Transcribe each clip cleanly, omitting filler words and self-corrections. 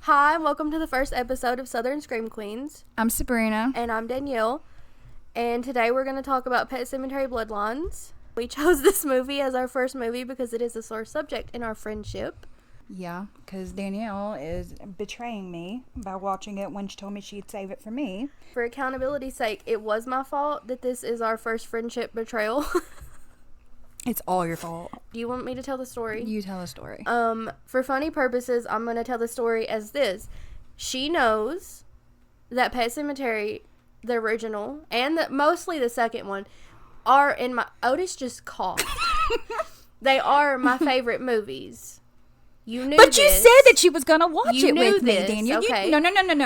Hi, and welcome to the first episode of Southern Scream Queens. I'm Sabrina. And I'm Danielle. And today we're going to talk about Sematary Bloodlines. We chose this movie as our first movie because it is a sore subject in our friendship. Yeah, because Danielle is betraying me by watching it when she told me she'd save it for me. For accountability's sake, it was my fault that this is our first friendship betrayal. It's all your fault. Do you want me to tell the story? You tell the story. For funny purposes, I'm going to tell the story as this. She knows that Pet Sematary, the original, and mostly the second one, are in my... Otis just coughed. They are my favorite movies. You knew But this. you said that she was going to watch You it knew with me, this, Danielle. okay. No.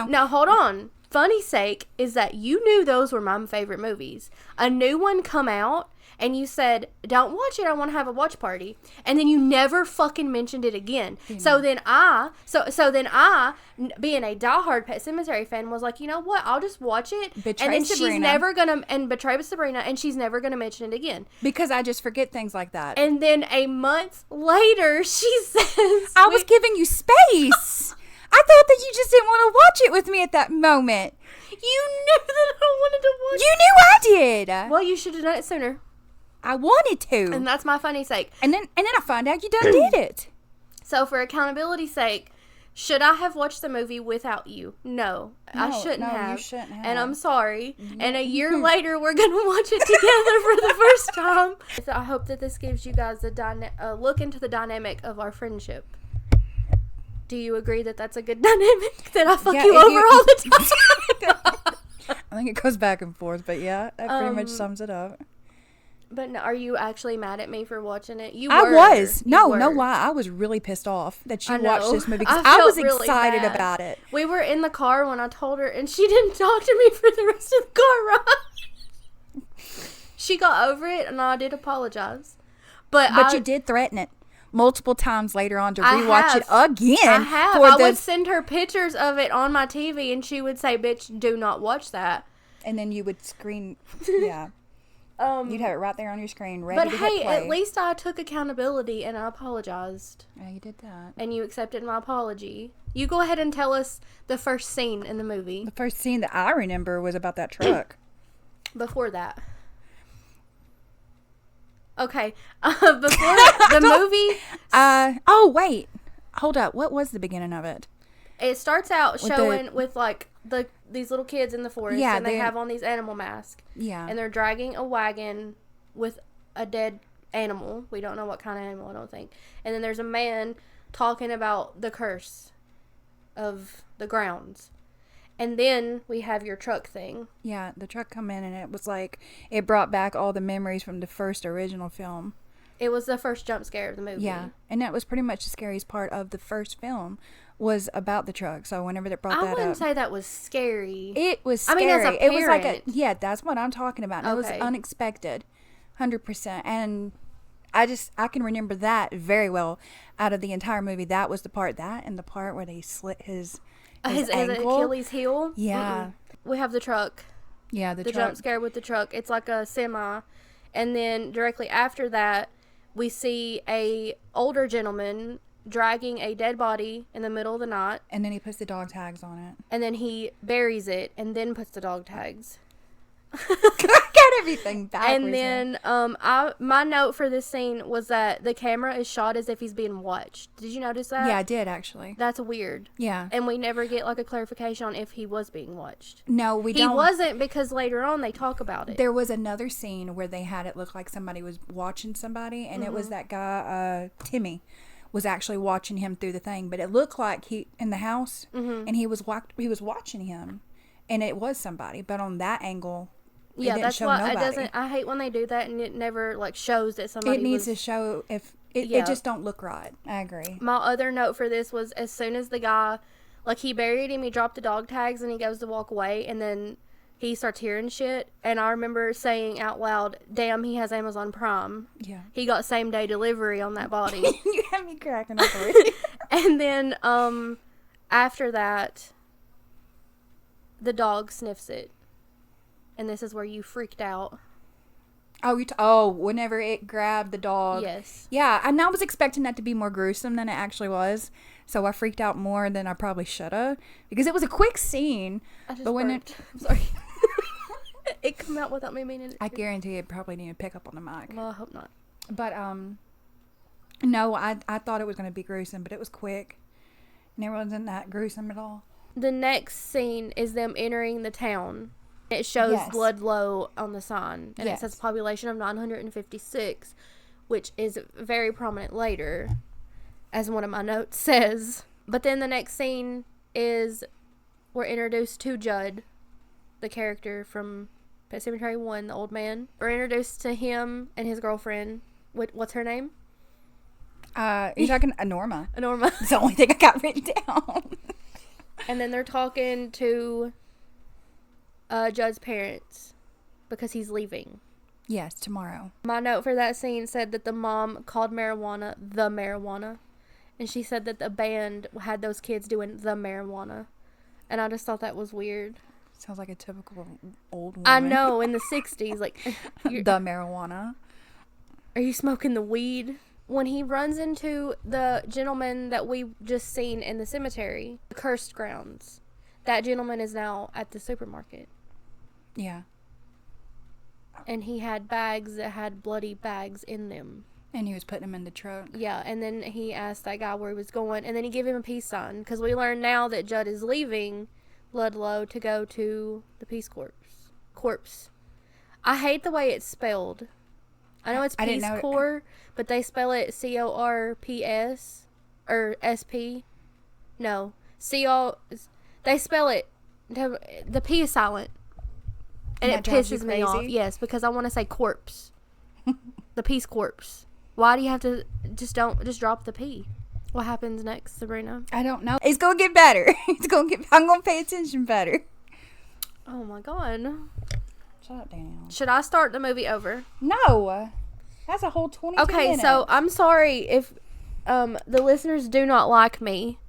Now, hold on. Funny sake is that you knew those were my favorite movies. A new one come out, and you said, don't watch it, I want to have a watch party. And then you never fucking mentioned it again. So then I, being a diehard Pet Sematary fan, was like, you know what, I'll just watch it. Betray and then Sabrina. she's never going to, and betray Sabrina, and she's never going to mention it again. Because I just forget things like that. And then a month later, she says... I was giving you space. I thought that you just didn't want to watch it with me at that moment. You knew that I wanted to watch it. You knew I did. Well, you should have done it sooner. I wanted to. And that's my funny sake. And then I find out you done did it. So for accountability's sake, should I have watched the movie without you? No, I shouldn't have. You shouldn't have. And I'm sorry. And a year later, we're going to watch it together for the first time. So I hope that this gives you guys a look into the dynamic of our friendship. Do you agree that that's a good dynamic? That I fuck you over all the time? I think it goes back and forth, but yeah, that pretty much sums it up. But no, are you actually mad at me for watching it? I was. No lie. I was really pissed off that you watched this movie because I was really excited about it. We were in the car when I told her, and she didn't talk to me for the rest of the car ride. She got over it, and I did apologize. But you did threaten it multiple times later on to rewatch it again. I have. I would send her pictures of it on my TV, and she would say, "Bitch, do not watch that." And then you would screen, yeah. You'd have it right there on your screen, ready to hit play. But hey, at least I took accountability and I apologized. Yeah, you did that. And you accepted my apology. You go ahead and tell us the first scene in the movie. The first scene that I remember was about that truck. Before that. Okay. Before the movie... oh, wait. Hold up. What was the beginning of it? It starts out showing with like these little kids in the forest, and they have on these animal masks. Yeah. And they're dragging a wagon with a dead animal. We don't know what kind of animal, I don't think. And then there's a man talking about the curse of the grounds. And then we have your truck thing. Yeah, the truck come in, and it was like, it brought back all the memories from the first original film. It was the first jump scare of the movie. Yeah, and that was pretty much the scariest part of the first film was about the truck. So whenever they brought that up, I wouldn't say that was scary. It was scary. I mean, as a parent. It was like that's what I'm talking about. Okay. It was unexpected, 100%. And I can remember that very well out of the entire movie. That was the part, and the part where they slit his ankle. Achilles heel. Yeah. Mm-mm. We have the truck. Yeah, the truck. jump scare with the truck. It's like a semi. And then directly after that, we see a older gentleman dragging a dead body in the middle of the night. And then he puts the dog tags on it. And then he buries it and then puts the dog tags. Got everything backwards. And then my note for this scene was that the camera is shot as if he's being watched. Did you notice that? Yeah, I did actually. That's weird. Yeah. And we never get like a clarification on if he was being watched. No, we don't. He wasn't, because later on they talk about it. There was another scene where they had it look like somebody was watching somebody, and it was that guy, Timmy, was actually watching him through the thing. But it looked like he in the house, and he was watching him, and it was somebody. But on that angle, yeah, it that's show why nobody. it doesn't. I hate when they do that and it never like shows that somebody. It needs to show if it just don't look right. I agree. My other note for this was, as soon as the guy, like, he buried him, he dropped the dog tags and he goes to walk away, and then he starts hearing shit, and I remember saying out loud, "Damn, he has Amazon Prime." Yeah, he got same day delivery on that body. You have me cracking up already. And then after that, the dog sniffs it. And this is where you freaked out. Oh, whenever it grabbed the dog. Yes. Yeah, and I was expecting that to be more gruesome than it actually was. So I freaked out more than I probably should have because it was a quick scene. I just But when burped. I'm sorry. It come out without me meaning it. I guarantee it probably didn't pick up on the mic. Well, I hope not. But no, I thought it was going to be gruesome, but it was quick. And it wasn't that gruesome at all. The next scene is them entering the town. It shows Yes. Ludlow on the sign, and Yes. it says population of 956, which is very prominent later, as one of my notes says. But then the next scene is we're introduced to Judd, the character from Pet Sematary 1, the old man. We're introduced to him and his girlfriend. What's her name? You're talking Norma. Norma. It's the only thing I got written down. And then they're talking to Judd's parents because he's leaving. Yes, tomorrow. My note for that scene said that the mom called marijuana the marijuana. And she said that the band had those kids doing the marijuana. And I just thought that was weird. Sounds like a typical old woman. I know, in the 60s. Like, The marijuana. are you smoking the weed? When he runs into the gentleman that we just seen in the cemetery, the cursed grounds, that gentleman is now at the supermarket. Yeah. And he had bags that had bloody bags in them. And he was putting them in the truck. Yeah, and then he asked that guy where he was going, and then he gave him a peace sign, because we learn now that Judd is leaving Ludlow to go to the Peace Corps. I hate the way it's spelled. I know it's Peace Corps, but they spell it Corps, or SP. No, they spell it, the P is silent. And it pisses me off. Yes, because I want to say corpse. The Peace Corps. Why do you have to just drop the P? What happens next, Sabrina? I don't know. It's gonna get better. I'm gonna pay attention better. Oh my god. Shut up, Danielle. Should I start the movie over? No. That's a whole 22 minutes. So I'm sorry if the listeners do not like me.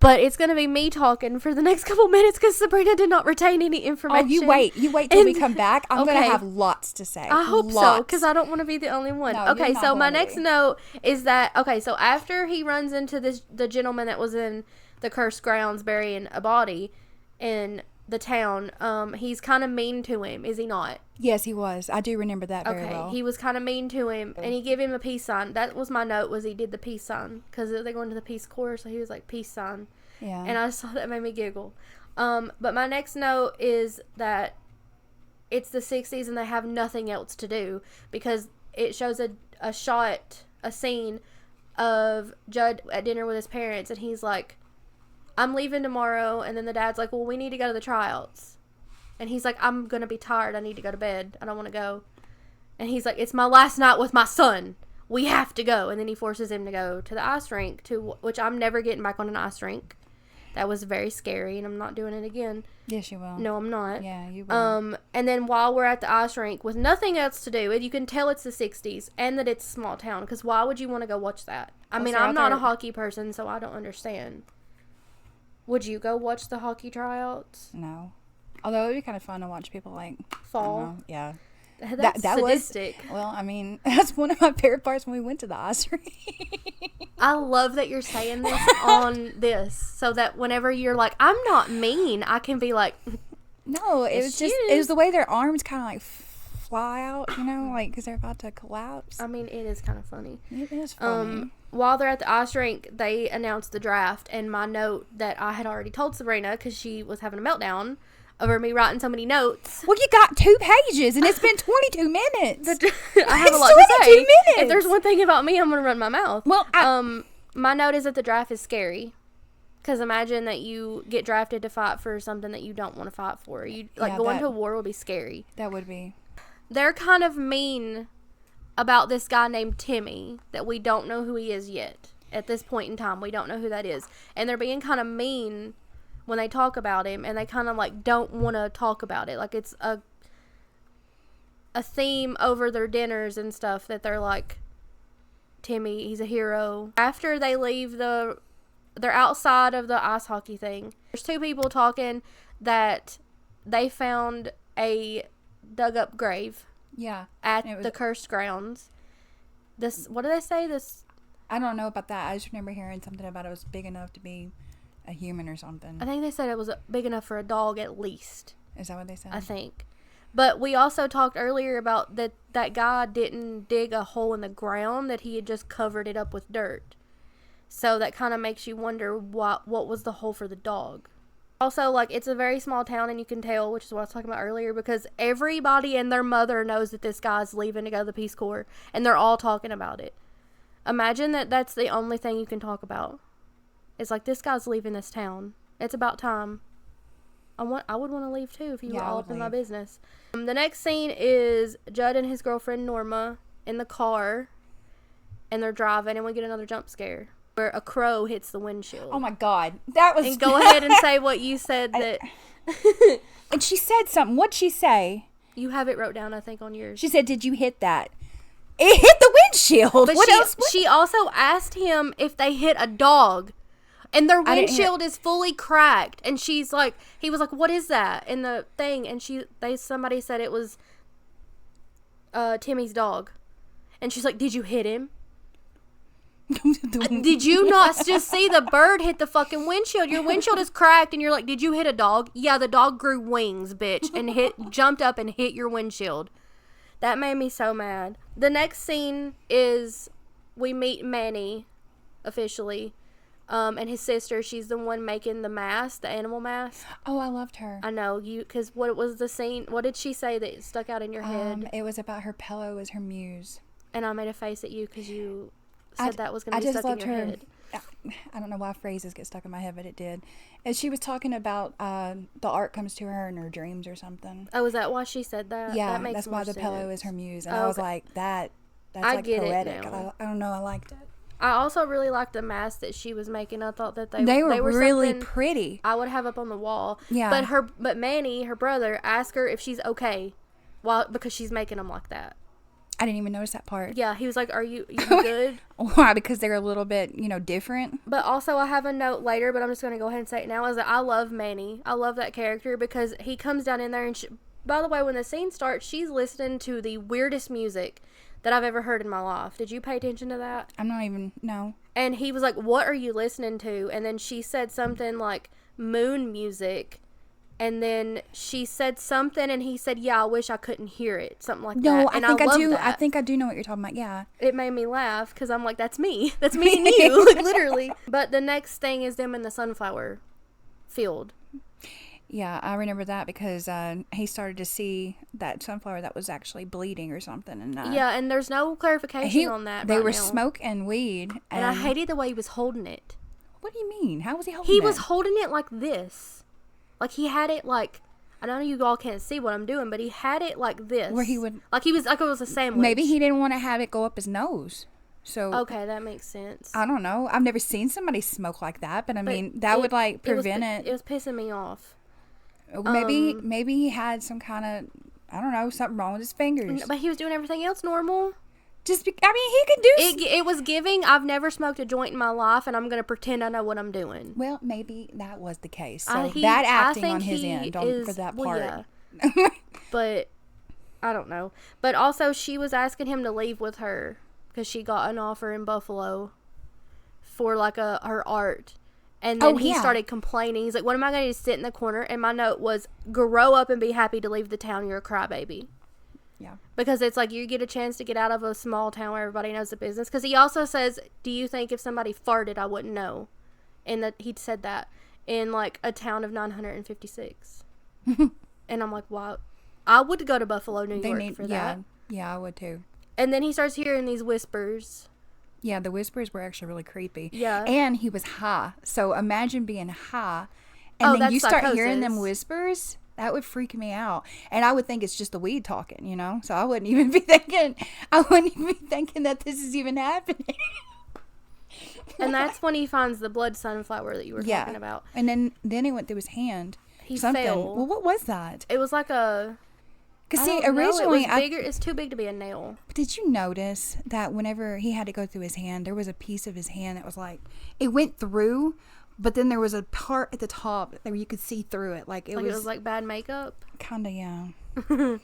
But it's going to be me talking for the next couple minutes because Sabrina did not retain any information. Oh, you wait till we come back. I'm going to have lots to say. I hope so, because I don't want to be the only one. No, okay, so my next note is that, so after he runs into the gentleman that was in the cursed grounds burying a body in the town, he's kind of mean to him, is he not? Yes, he was. I do remember that very well. He was kind of mean to him, and he gave him a peace sign. That was my note, was he did the peace sign, because they're going to the Peace Corps, so he was like, peace sign. Yeah. And I just thought that made me giggle. But my next note is that it's the 60s and they have nothing else to do, because it shows a scene of Judd at dinner with his parents, and he's like, I'm leaving tomorrow, and then the dad's like, well, we need to go to the tryouts. And he's like, I'm going to be tired. I need to go to bed. I don't want to go. And he's like, it's my last night with my son. We have to go. And then he forces him to go to the ice rink, which I'm never getting back on an ice rink. That was very scary, and I'm not doing it again. Yes, you will. No, I'm not. Yeah, you will. And then while we're at the ice rink with nothing else to do, you can tell it's the 60s and that it's a small town, because why would you want to go watch that? I mean, I'm not a hockey person, so I don't understand. Would you go watch the hockey tryouts? No. Although it would be kind of fun to watch people, like, fall. Yeah. That's sadistic. Well, I mean, that's one of my favorite parts when we went to the ice rink. I love that you're saying this on this, so that whenever you're like, I'm not mean, I can be like, no, it was just, it was the way their arms kind of like fly out, like, because they're about to collapse. I mean, it is kind of funny. It is funny. While they're at the ice rink, they announced the draft, and my note that I had already told Sabrina, because she was having a meltdown over me writing so many notes. Well, you got 2 pages, and it's been 22 minutes. I have a lot to say. Minutes. If there's one thing about me, I'm going to run my mouth. Well, my note is that the draft is scary. Because imagine that you get drafted to fight for something that you don't want to fight for. Going to war would be scary. That would be. They're kind of mean about this guy named Timmy that we don't know who he is yet. At this point in time, we don't know who that is. And they're being kind of mean when they talk about him, and they kind of like don't want to talk about it. Like, it's a theme over their dinners and stuff, that they're like, Timmy, he's a hero. After they leave they're outside of the ice hockey thing. There's 2 people talking that they found a dug up grave. Yeah. At the cursed grounds. What do they say? I don't know about that. I just remember hearing something about it was big enough to be a human or something. I think they said it was big enough for a dog at least. Is that what they said? I think. But we also talked earlier about that guy didn't dig a hole in the ground, that he had just covered it up with dirt. So that kind of makes you wonder what was the hole for the dog. Also, like, it's a very small town, and you can tell, which is what I was talking about earlier, because everybody and their mother knows that this guy's leaving to go to the Peace Corps, and they're all talking about it. Imagine that's the only thing you can talk about. It's like, this guy's leaving this town. It's about time. I would want to leave too if you were all up in my business. The next scene is Judd and his girlfriend Norma in the car, and they're driving, and we get another jump scare where a crow hits the windshield. Oh my God, that was. And go ahead and say what you said that. And she said something. What'd she say? You have it wrote down, I think, on yours. She said, "Did you hit that?" It hit the windshield. But what else? She also asked him if they hit a dog. And their windshield is fully cracked. And he was like, what is that? In the thing. And somebody said it was Timmy's dog. And she's like, did you hit him? Did you not just see the bird hit the fucking windshield? Your windshield is cracked. And you're like, did you hit a dog? Yeah, the dog grew wings, bitch. And jumped up and hit your windshield. That made me so mad. The next scene is we meet Manny officially. And his sister, she's the one making the mask, the animal mask. Oh, I loved her. I know, because what was the scene? What did she say that stuck out in your head? It was about her pillow as her muse. And I made a face at you because you said that was going to be stuck in your head. I don't know why phrases get stuck in my head, but it did. And she was talking about the art comes to her in her dreams or something. Oh, is that why she said that? Yeah, that makes that's why the pillow is her muse. And I was like, that's I like get poetic. it now. I don't know, I liked it. I also really liked the mask that she was making. I thought that they were really pretty. I would have up on the wall. Yeah. But Manny, her brother, asked her if she's okay, because she's making them like that. I didn't even notice that part. Yeah, he was like, "Are you good?" Why? Because they're a little bit, different. But also, I have a note later, but I'm just going to go ahead and say it now. Is that I love Manny. I love that character because he comes down in there and. By the way, when the scene starts, she's listening to the weirdest music that I've ever heard in my life. Did you pay attention to that? No. And he was like, what are you listening to? And then she said something like moon music. And then she said something and he said, yeah, I wish I couldn't hear it. Something like that. No, and I think I do. That. I think I do know what you're talking about. Yeah. It made me laugh because I'm like, that's me. That's me and you. Like, literally. But the next thing is them in the sunflower field. Yeah, I remember that because he started to see that sunflower that was actually bleeding or something. And yeah, and there's no clarification on that. They were smoking weed. And I hated the way he was holding it. What do you mean? How was he holding it? He was holding it like this. Like he had it like, I know you all can't see what I'm doing, but he had it like this. Where he would. Like he was, like it was a sandwich. Maybe he didn't want to have it go up his nose. So okay, that makes sense. I don't know. I've never seen somebody smoke like that, but I mean, that would like prevent it. It was pissing me off. Maybe he had some kind of, I don't know, something wrong with his fingers. But he was doing everything else normal. He could do it was giving, I've never smoked a joint in my life, and I'm going to pretend I know what I'm doing. Well, maybe that was the case. So bad acting on his end for that part. Well, yeah. But, I don't know. But also, she was asking him to leave with her, because she got an offer in Buffalo for, like, her art. And then he started complaining. He's like, what am I going to do? Sit in the corner? And my note was, grow up and be happy to leave the town. You're a crybaby. Yeah. Because it's like you get a chance to get out of a small town where everybody knows the business. Because he also says, do you think if somebody farted, I wouldn't know? And he said that in like a town of 956. And I'm like, wow. I would go to Buffalo, New York for that. Yeah, I would too. And then he starts hearing these whispers. Yeah, the whispers were actually really creepy. Yeah. And he was high. So imagine being high and then you start hearing them whispers. That would freak me out. And I would think it's just the weed talking, So I wouldn't even be thinking that this is even happening. And that's when he finds the blood sunflower that you were talking about. And then it went through his hand. He fell. Well, what was that? It was like a... Because see, originally... It's too big to be a nail. But did you notice that whenever he had to go through his hand, there was a piece of his hand that was like... It went through... But then there was a part at the top where you could see through it. It was like bad makeup? Kind of, yeah.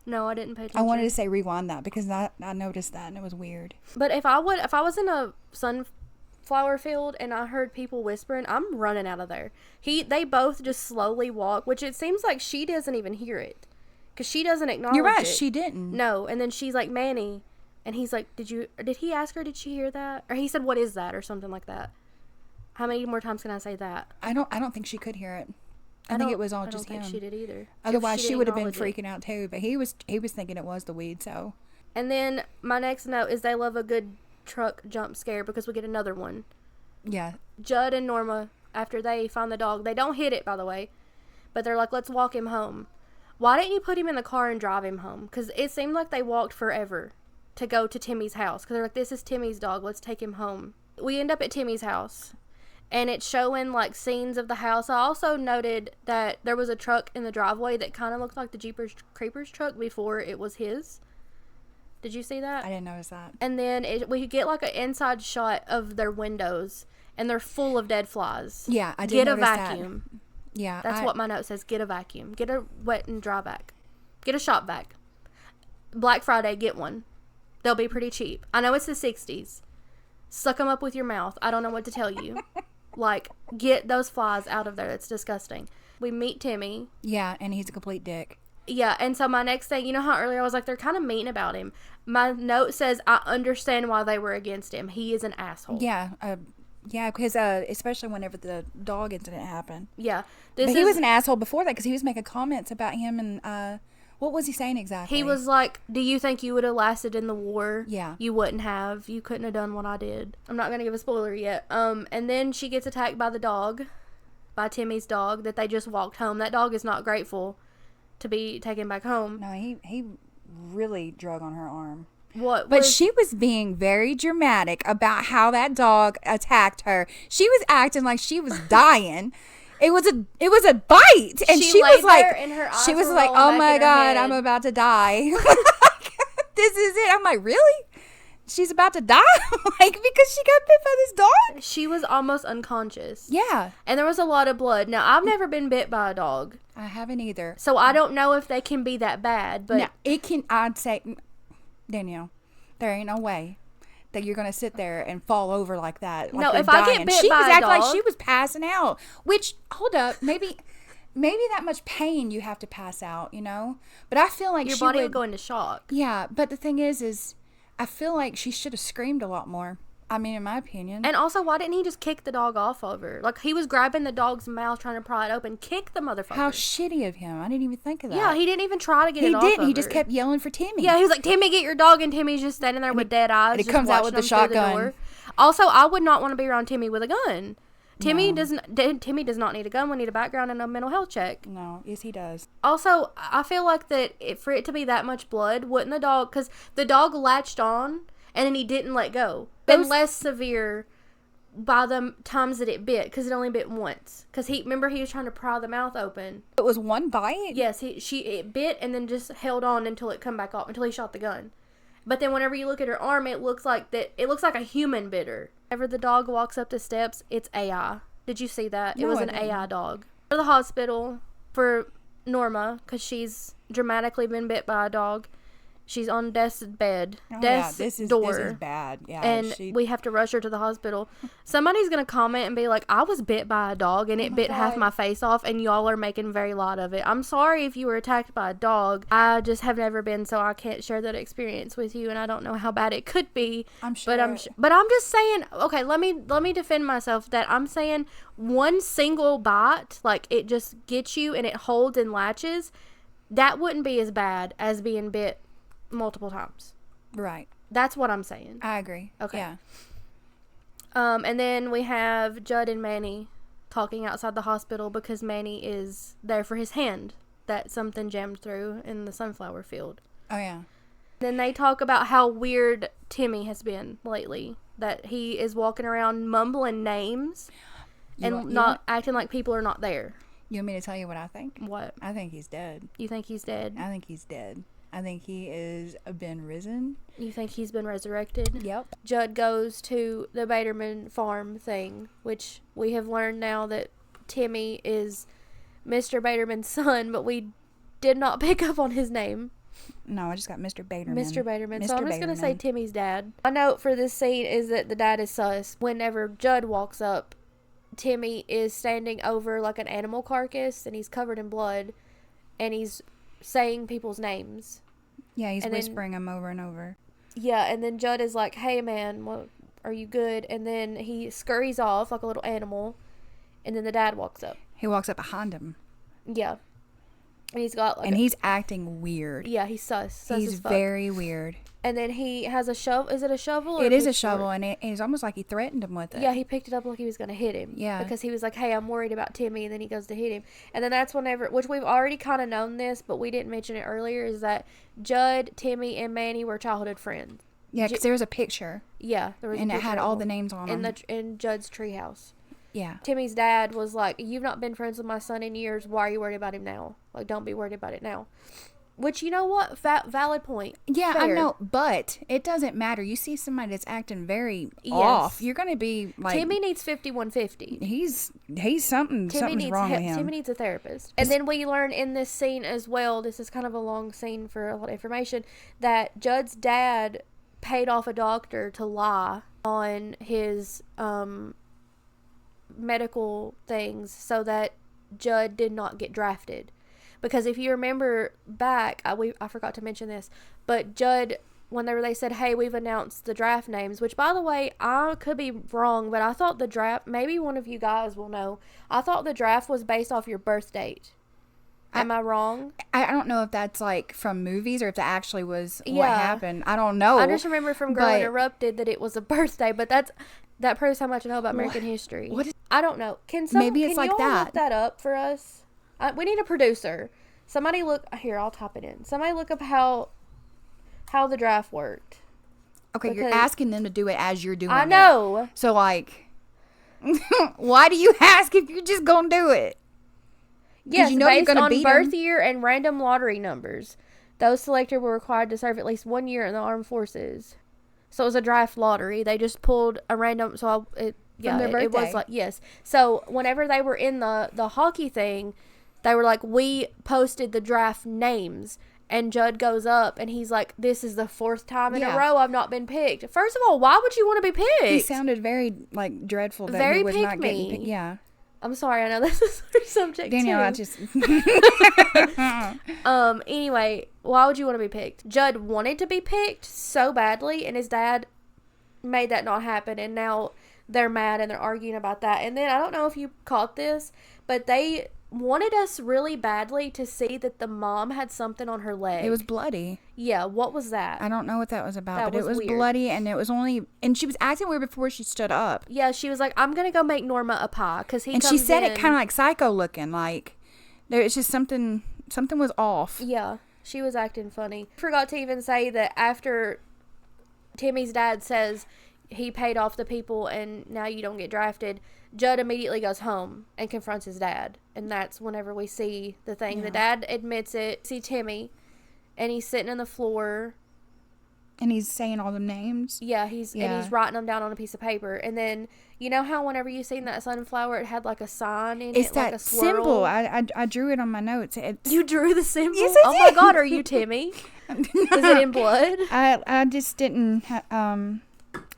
No, I didn't pay attention. I wanted to say rewind that because I noticed that and it was weird. But if I was in a sunflower field and I heard people whispering, I'm running out of there. They both just slowly walk, which it seems like she doesn't even hear it. Because she doesn't acknowledge it. You're right, she didn't. No, and then she's like, Manny, and he's like, did he ask her, did she hear that? Or he said, what is that? Or something like that. How many more times can I say that? I don't think she could hear it. I think it was all just him. I don't think she did either. Otherwise, she would have been freaking out too. But he was thinking it was the weed. So. And then my next note is they love a good truck jump scare because we get another one. Yeah. Judd and Norma, after they find the dog, they don't hit it, by the way, but they're like, let's walk him home. Why didn't you put him in the car and drive him home? Because it seemed like they walked forever to go to Timmy's house. Because they're like, this is Timmy's dog. Let's take him home. We end up at Timmy's house. And it's showing, like, scenes of the house. I also noted that there was a truck in the driveway that kind of looked like the Jeepers Creepers truck before it was his. Did you see that? I didn't notice that. And then we get, like, an inside shot of their windows. And they're full of dead flies. Yeah, I did notice that. Get a vacuum. Yeah. That's what my note says. Get a vacuum. Get a wet and dry vac. Get a shop vac. Black Friday, get one. They'll be pretty cheap. I know it's the 60s. Suck them up with your mouth. I don't know what to tell you. Like, get those flies out of there. It's disgusting. We meet Timmy. Yeah, and he's a complete dick. Yeah, and so my next thing, you know how earlier I was like, they're kind of mean about him. My note says, I understand why they were against him. He is an asshole. Yeah, because especially whenever the dog incident happened. Yeah. He was an asshole before that because he was making comments about him and, what was he saying exactly? He was like, do you think you would have lasted in the war? Yeah. You wouldn't have. You couldn't have done what I did. I'm not going to give a spoiler yet. And then she gets attacked by the dog, by Timmy's dog, that they just walked home. That dog is not grateful to be taken back home. No, he really drug on her arm. But she was being very dramatic about how that dog attacked her. She was acting like she was dying. It was a bite, and she was like, "Oh my God, I'm about to die. This is it." I'm like, "Really? She's about to die?" Like, because she got bit by this dog? She was almost unconscious. Yeah, and there was a lot of blood. Now, I've never been bit by a dog. I haven't either. So I don't know if they can be that bad, but no, it can. I'd say, Danielle, there ain't no way that you're gonna sit there and fall over like that. Like no, if I get bit she by was a acting dog, like she was passing out. Which, hold up, maybe that much pain you have to pass out, you know. But I feel like your body would go into shock. Yeah, but the thing is I feel like she should have screamed a lot more. I mean, in my opinion. And also, why didn't he just kick the dog off of her? Like, he was grabbing the dog's mouth, trying to pry it open. Kick the motherfucker. How shitty of him. I didn't even think of that. Yeah, he didn't even try to get it off He just kept yelling for Timmy. Yeah, he was like, Timmy, get your dog. And Timmy's just standing there with dead eyes. And he comes out with the shotgun. Also, I would not want to be around Timmy with a gun. Timmy does not need a gun. We need a background and a mental health check. No, yes, he does. Also, I feel like that for it to be that much blood, wouldn't the dog... Because the dog latched on, and then he didn't let go. Been less severe by the times that it bit, because it only bit once. Because he was trying to pry the mouth open. It was one bite? Yes, it bit and then just held on until it come back off, until he shot the gun. But then whenever you look at her arm, it looks like a human bit her. Whenever the dog walks up the steps, it's AI. Did you see that? No, it was an AI dog. For the hospital for Norma, because she's dramatically been bit by a dog. She's on death's bed. Death's door. This is bad. Yeah. And we have to rush her to the hospital. Somebody's going to comment and be like, I was bit by a dog and it bit half my face off and y'all are making very light of it. I'm sorry if you were attacked by a dog. I just have never been, so I can't share that experience with you and I don't know how bad it could be. I'm sure. But I'm just saying, okay, let me defend myself that I'm saying one single bite, like it just gets you and it holds and latches, that wouldn't be as bad as being bit multiple times. Right. That's what I'm saying. I agree. Okay. Yeah. And then we have Judd and Manny talking outside the hospital because Manny is there for his hand that something jammed through in the sunflower field. Oh, yeah. Then they talk about how weird Timmy has been lately. That he is walking around mumbling names and acting like people are not there. You want me to tell you what I think? What? I think he's dead. You think he's dead? I think he's dead. I think he is been risen. You think he's been resurrected? Yep. Judd goes to the Baderman farm thing, which we have learned now that Timmy is Mr. Baderman's son, but we did not pick up on his name. No, I just got Mr. Baderman. Mr. Baderman. Mr. So I'm just going to say Baderman. Timmy's dad. My note for this scene is that the dad is sus. Whenever Judd walks up, Timmy is standing over like an animal carcass and he's covered in blood and he's saying people's names. Yeah, he's whispering them over and over. Yeah, and then Judd is like, hey man, what, are you good? And then he scurries off like a little animal and then the dad walks up. He walks up behind him. Yeah. And he's got like he's acting weird. Yeah, he's sus. He's very weird. And then he has a shovel. Is it a shovel? It is a shovel, and it's almost like he threatened him with it. Yeah, he picked it up like he was going to hit him. Yeah. Because he was like, hey, I'm worried about Timmy, and then he goes to hit him. And then that's whenever, which we've already kind of known this, but we didn't mention it earlier, is that Judd, Timmy, and Manny were childhood friends. Yeah, because there was a picture. Yeah. There was and a picture it had all the names on them. In Judd's treehouse. Yeah. Timmy's dad was like, you've not been friends with my son in years. Why are you worried about him now? Like, don't be worried about it now. Which, you know what? Valid point. Yeah, Fair. I know, but it doesn't matter. You see somebody that's acting very off, you're going to be like... Timmy needs 5150. He's something's wrong with him. Timmy needs a therapist. And then we learn in this scene as well, this is kind of a long scene for a lot of information, that Judd's dad paid off a doctor to lie on his medical things so that Judd did not get drafted. Because if you remember back, I forgot to mention this, but Judd, whenever they said, hey, we've announced the draft names, which, by the way, I could be wrong, but I thought the draft, maybe one of you guys will know, I thought the draft was based off your birth date. Am I wrong? I don't know if that's like from movies or if that actually was what happened. I don't know. I just remember from Girl Interrupted that it was a birthday, but that proves how much I know about American history. I don't know. Maybe it's like that. Look that up for us? We need a producer. Somebody look here. I'll type it in. Somebody look up how the draft worked. Okay, you're asking them to do it as you're doing it. I know. So like, why do you ask if you're just gonna do it? Yes, you know based you're on beat birth them. year and random lottery numbers. Those selected were required to serve at least 1 year in the armed forces. So it was a draft lottery. They just pulled a random. So it was like yes. So whenever they were in the hockey thing, they were like, we posted the draft names. And Judd goes up and he's like, this is the 4th time in a row I've not been picked. First of all, why would you want to be picked? He sounded very like dreadful that very he was not me. getting picked. Yeah. I'm sorry, I know this is our subject Danielle, too. I just Anyway, why would you want to be picked? Judd wanted to be picked so badly, and his dad made that not happen, and now they're mad and they're arguing about that. And then I don't know if you caught this, but they wanted us really badly to see that the mom had something on her leg. It was bloody. Yeah, what was that? I don't know what that was about, but it was weird. bloody, and it was only, and she was acting weird before she stood up. Yeah, she was like, I'm gonna go make Norma a pie, because he. And she said it kind of like psycho looking, like there. It's just something was off. Yeah, she was acting funny. Forgot to even say that after Timmy's dad says he paid off the people and now you don't get drafted, Judd immediately goes home and confronts his dad. And that's whenever we see the thing. Yeah. The dad admits it. See Timmy, and he's sitting on the floor. And he's saying all the names. Yeah, and he's writing them down on a piece of paper. And then, you know how whenever you seen that sunflower, it had like a sign in it? It's that like a swirl? symbol. I drew it on my notes. You drew the symbol? Yes, I did. Oh my God, are you Timmy? Is it in blood? I just didn't,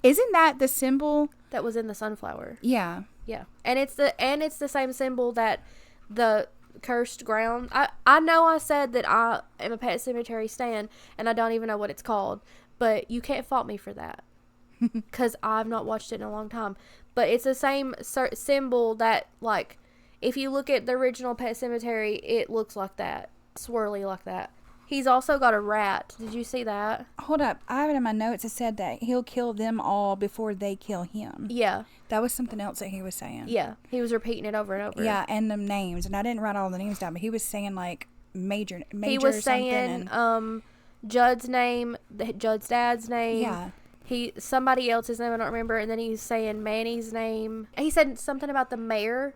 isn't that the symbol? That was in the sunflower. Yeah. Yeah. And it's the same symbol that the cursed ground. I know I said that I am a Pet Sematary stan, and I don't even know what it's called, but you can't fault me for that because I've not watched it in a long time. But it's the same symbol that, like, if you look at the original Pet Sematary, it looks like that, swirly like that. He's also got a rat. Did you see that? Hold up. I have it in my notes. It said that he'll kill them all before they kill him. Yeah. That was something else that he was saying. Yeah. He was repeating it over and over. Yeah, and the names. And I didn't write all the names down, but he was saying, like, major he was saying, Judd's name, Judd's dad's name. Yeah. Somebody else's name, I don't remember. And then he's saying Manny's name. He said something about the mayor.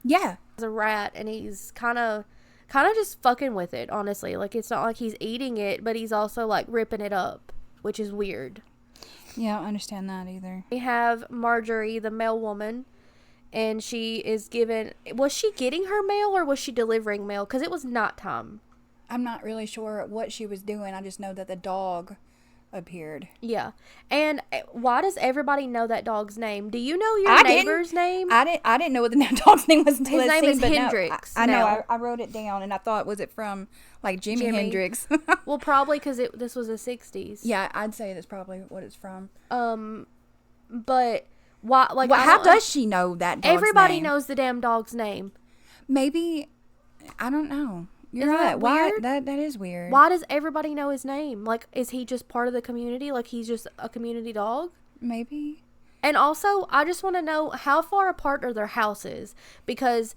Yeah. He's a rat, and he's kind of just fucking with it, honestly. Like, it's not like he's eating it, but he's also, like, ripping it up, which is weird. Yeah, I don't understand that either. We have Marjorie, the mail woman, and she is was she getting her mail or was she delivering mail? Because it was nighttime. I'm not really sure what she was doing. I just know that the dog appeared. Yeah. And why does everybody know that dog's name? Do you know your neighbor's name? I didn't know what the dog's name was until his that name scene, is but Hendrix. No, I know. I wrote it down, and I thought, was it from like Jimi Hendrix? Well, probably because this was the 60s. Yeah, I'd say that's probably what it's from. But why? Like, well, how does she know that dog's everybody name? knows the damn dog's name. Maybe, I don't know. You're Isn't right. that Why? weird? That is weird. Why does everybody know his name? Like, is he just part of the community? Like, he's just a community dog? Maybe. And also, I just want to know how far apart are their houses? Because,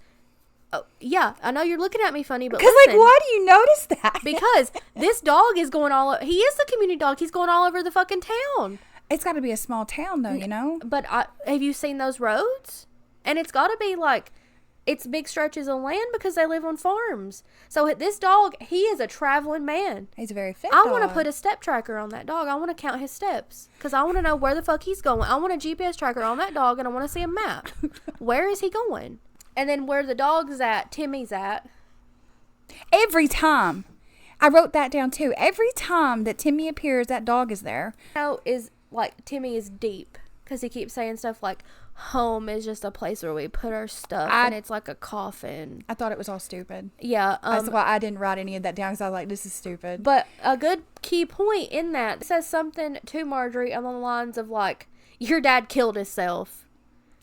yeah, I know you're looking at me funny, but because, listen, like, why do you notice that? because this dog is going he is the community dog. He's going all over the fucking town. It's got to be a small town, though, you know? But have you seen those roads? And it's got to be, like, it's big stretches of land because they live on farms. So this dog, he is a traveling man. He's a very fit I dog. want to put a step tracker on that dog. I want to count his steps because I want to know where the fuck he's going. I want a GPS tracker on that dog, and I want to see a map. Where is he going? And then where the dog's at, Timmy's at. Every time. I wrote that down, too. Every time that Timmy appears, that dog is there. Is like, Timmy is deep because he keeps saying stuff like, home is just a place where we put our stuff, and it's like a coffin. I thought it was all stupid. Yeah. That's why I didn't write any of that down, because I was like, this is stupid. But a good key point in that says something to Marjorie along the lines of, like, your dad killed himself.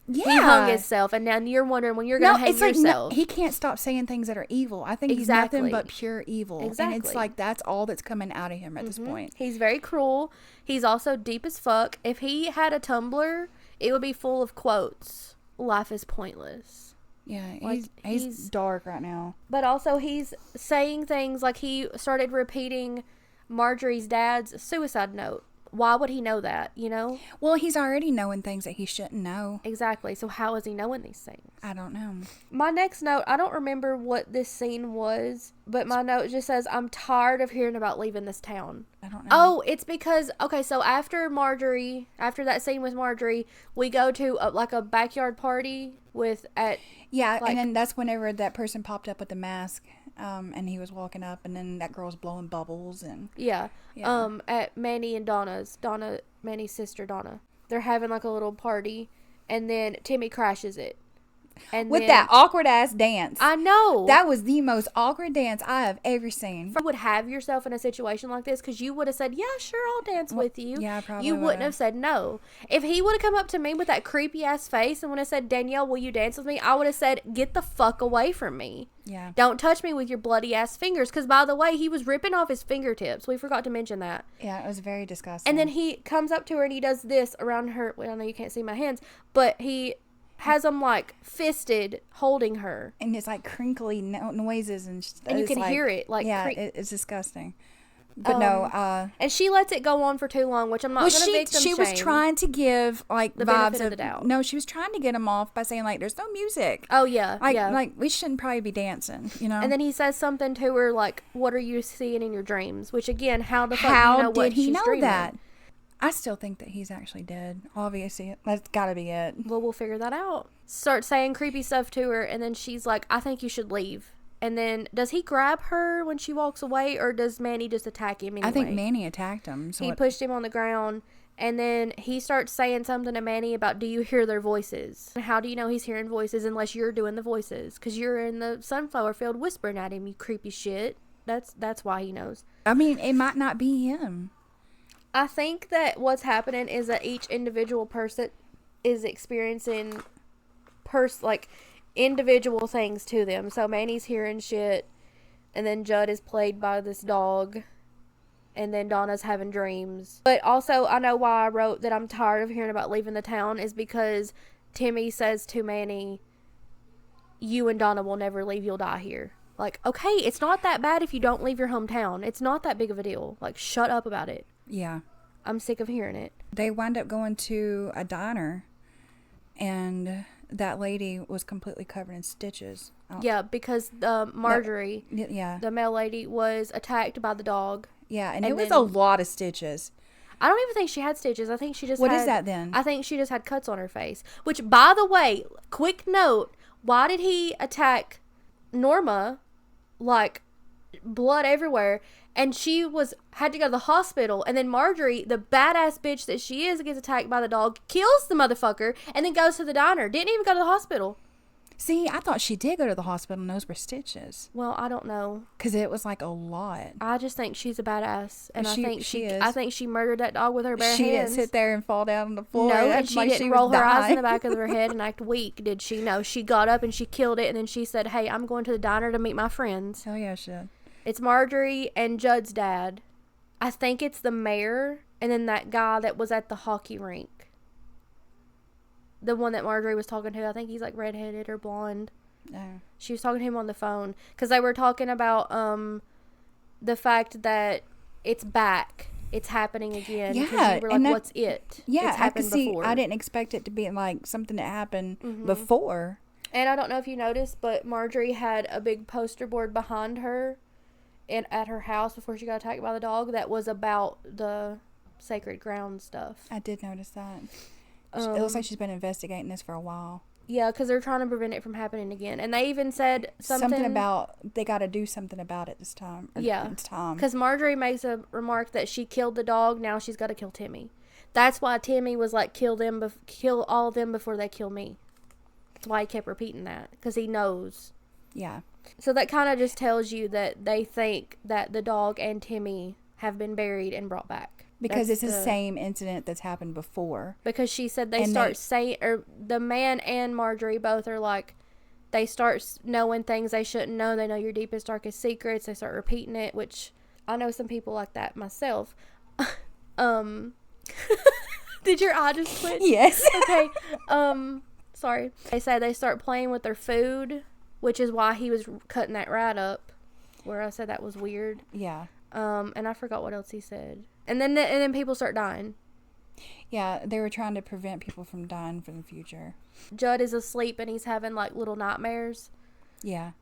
Yeah. He hung himself, and now you're wondering when you're going to hang yourself. He can't stop saying things that are evil. I think he's nothing but pure evil. Exactly. And it's like, that's all that's coming out of him at this point. He's very cruel. He's also deep as fuck. If he had a Tumblr, it would be full of quotes. Life is pointless. Yeah, Like, he's dark right now. But also he's saying things like he started repeating Marjorie's dad's suicide note. Why would he know that, you know? Well, he's already knowing things that he shouldn't know. Exactly. So how is he knowing these things? I don't know. My next note, I don't remember what this scene was, but my note just says, I'm tired of hearing about leaving this town. I don't know. Oh, it's because, okay, so after that scene with Marjorie, we go to a backyard party Yeah, and then that's whenever that person popped up with the mask, and he was walking up, and then that girl's blowing bubbles, and... Yeah. At Manny and Manny's sister Donna. They're having like a little party, and then Timmy crashes it. And with that awkward ass dance. I know. That was the most awkward dance I have ever seen. You would have yourself in a situation like this because you would have said, yeah, sure, I'll dance with you. Yeah, probably You wouldn't have said no. If he would have come up to me with that creepy ass face and would have said, Danielle, will you dance with me? I would have said, get the fuck away from me. Yeah. Don't touch me with your bloody ass fingers. Because, by the way, he was ripping off his fingertips. We forgot to mention that. Yeah, it was very disgusting. And then he comes up to her and he does this around her. Well, I know you can't see my hands, but he has them like fisted holding her. And it's like crinkly noises and stuff. And you can hear it. Like, yeah, it's disgusting. But no, and she lets it go on for too long, which I'm not going to victim shame. She was trying to give like the vibes benefit of the doubt. No, she was trying to get him off by saying like, "There's no music." Oh yeah, like we shouldn't probably be dancing, you know. And then he says something to her like, "What are you seeing in your dreams?" Which again, how the fuck do you know what she's dreaming? How did he know that? I still think that he's actually dead. Obviously, that's got to be it. Well, we'll figure that out. Start saying creepy stuff to her, and then she's like, "I think you should leave." And then, does he grab her when she walks away, or does Manny just attack him anyway? I think Manny attacked him. So he pushed him on the ground, and then he starts saying something to Manny about, do you hear their voices? And how do you know he's hearing voices unless you're doing the voices? Because you're in the sunflower field whispering at him, you creepy shit. That's why he knows. I mean, it might not be him. I think that what's happening is that each individual person is experiencing individual things to them. So Manny's hearing shit, and then Judd is played by this dog, and then Donna's having dreams. But also, I know why I wrote that I'm tired of hearing about leaving the town is because Timmy says to Manny, you and Donna will never leave, you'll die here. Like, okay, it's not that bad if you don't leave your hometown. It's not that big of a deal. Like, shut up about it. Yeah. I'm sick of hearing it. They wind up going to a diner, and that lady was completely covered in stitches. Yeah, because Marjorie, yeah, the male lady, was attacked by the dog. Yeah, and it was a lot of stitches. I don't even think she had stitches. I think she just What is that then? I think she just had cuts on her face. Which, by the way, quick note, why did he attack Norma? Like, blood everywhere. And she had to go to the hospital. And then Marjorie, the badass bitch that she is, gets attacked by the dog, kills the motherfucker, and then goes to the diner. Didn't even go to the hospital. See, I thought she did go to the hospital and those were stitches. Well, I don't know. Because it was like a lot. I just think she's a badass. And I think she is. I think she murdered that dog with her bare hands. She didn't sit there and fall down on the floor. No, and she didn't roll her eyes in the dying. back of her head and act weak, did she? No, she got up and she killed it, and then she said, hey, I'm going to the diner to meet my friends. Hell yeah, she did. It's Marjorie and Judd's dad. I think it's the mayor, and then that guy that was at the hockey rink. The one that Marjorie was talking to. I think he's like redheaded or blonde. No. She was talking to him on the phone because they were talking about the fact that it's back. It's happening again. Yeah, we were like, what's it? Yeah, it's happened before. I didn't expect it to be like something that happened before. And I don't know if you noticed, but Marjorie had a big poster board behind her at her house before she got attacked by the dog that was about the sacred ground stuff. I did notice that. It looks like she's been investigating this for a while. Yeah, because they're trying to prevent it from happening again. And they even said something about they got to do something about it this time. Yeah, because Marjorie makes a remark that she killed the dog. Now she's got to kill Timmy. That's why Timmy was like, kill all of them before they kill me. That's why he kept repeating that, because he knows. Yeah. So that kind of just tells you that they think that the dog and Timmy have been buried and brought back. Because it's the same incident that's happened before. Because she said the man and Marjorie both are like, they start knowing things they shouldn't know. They know your deepest, darkest secrets. They start repeating it, which I know some people like that myself. Did your eye just twitch? Yes. Okay. Sorry. They say they start playing with their food, which is why he was cutting that rat up, where I said that was weird. Yeah. And I forgot what else he said. And then people start dying. Yeah, they were trying to prevent people from dying for the future. Judd is asleep and he's having like little nightmares. Yeah.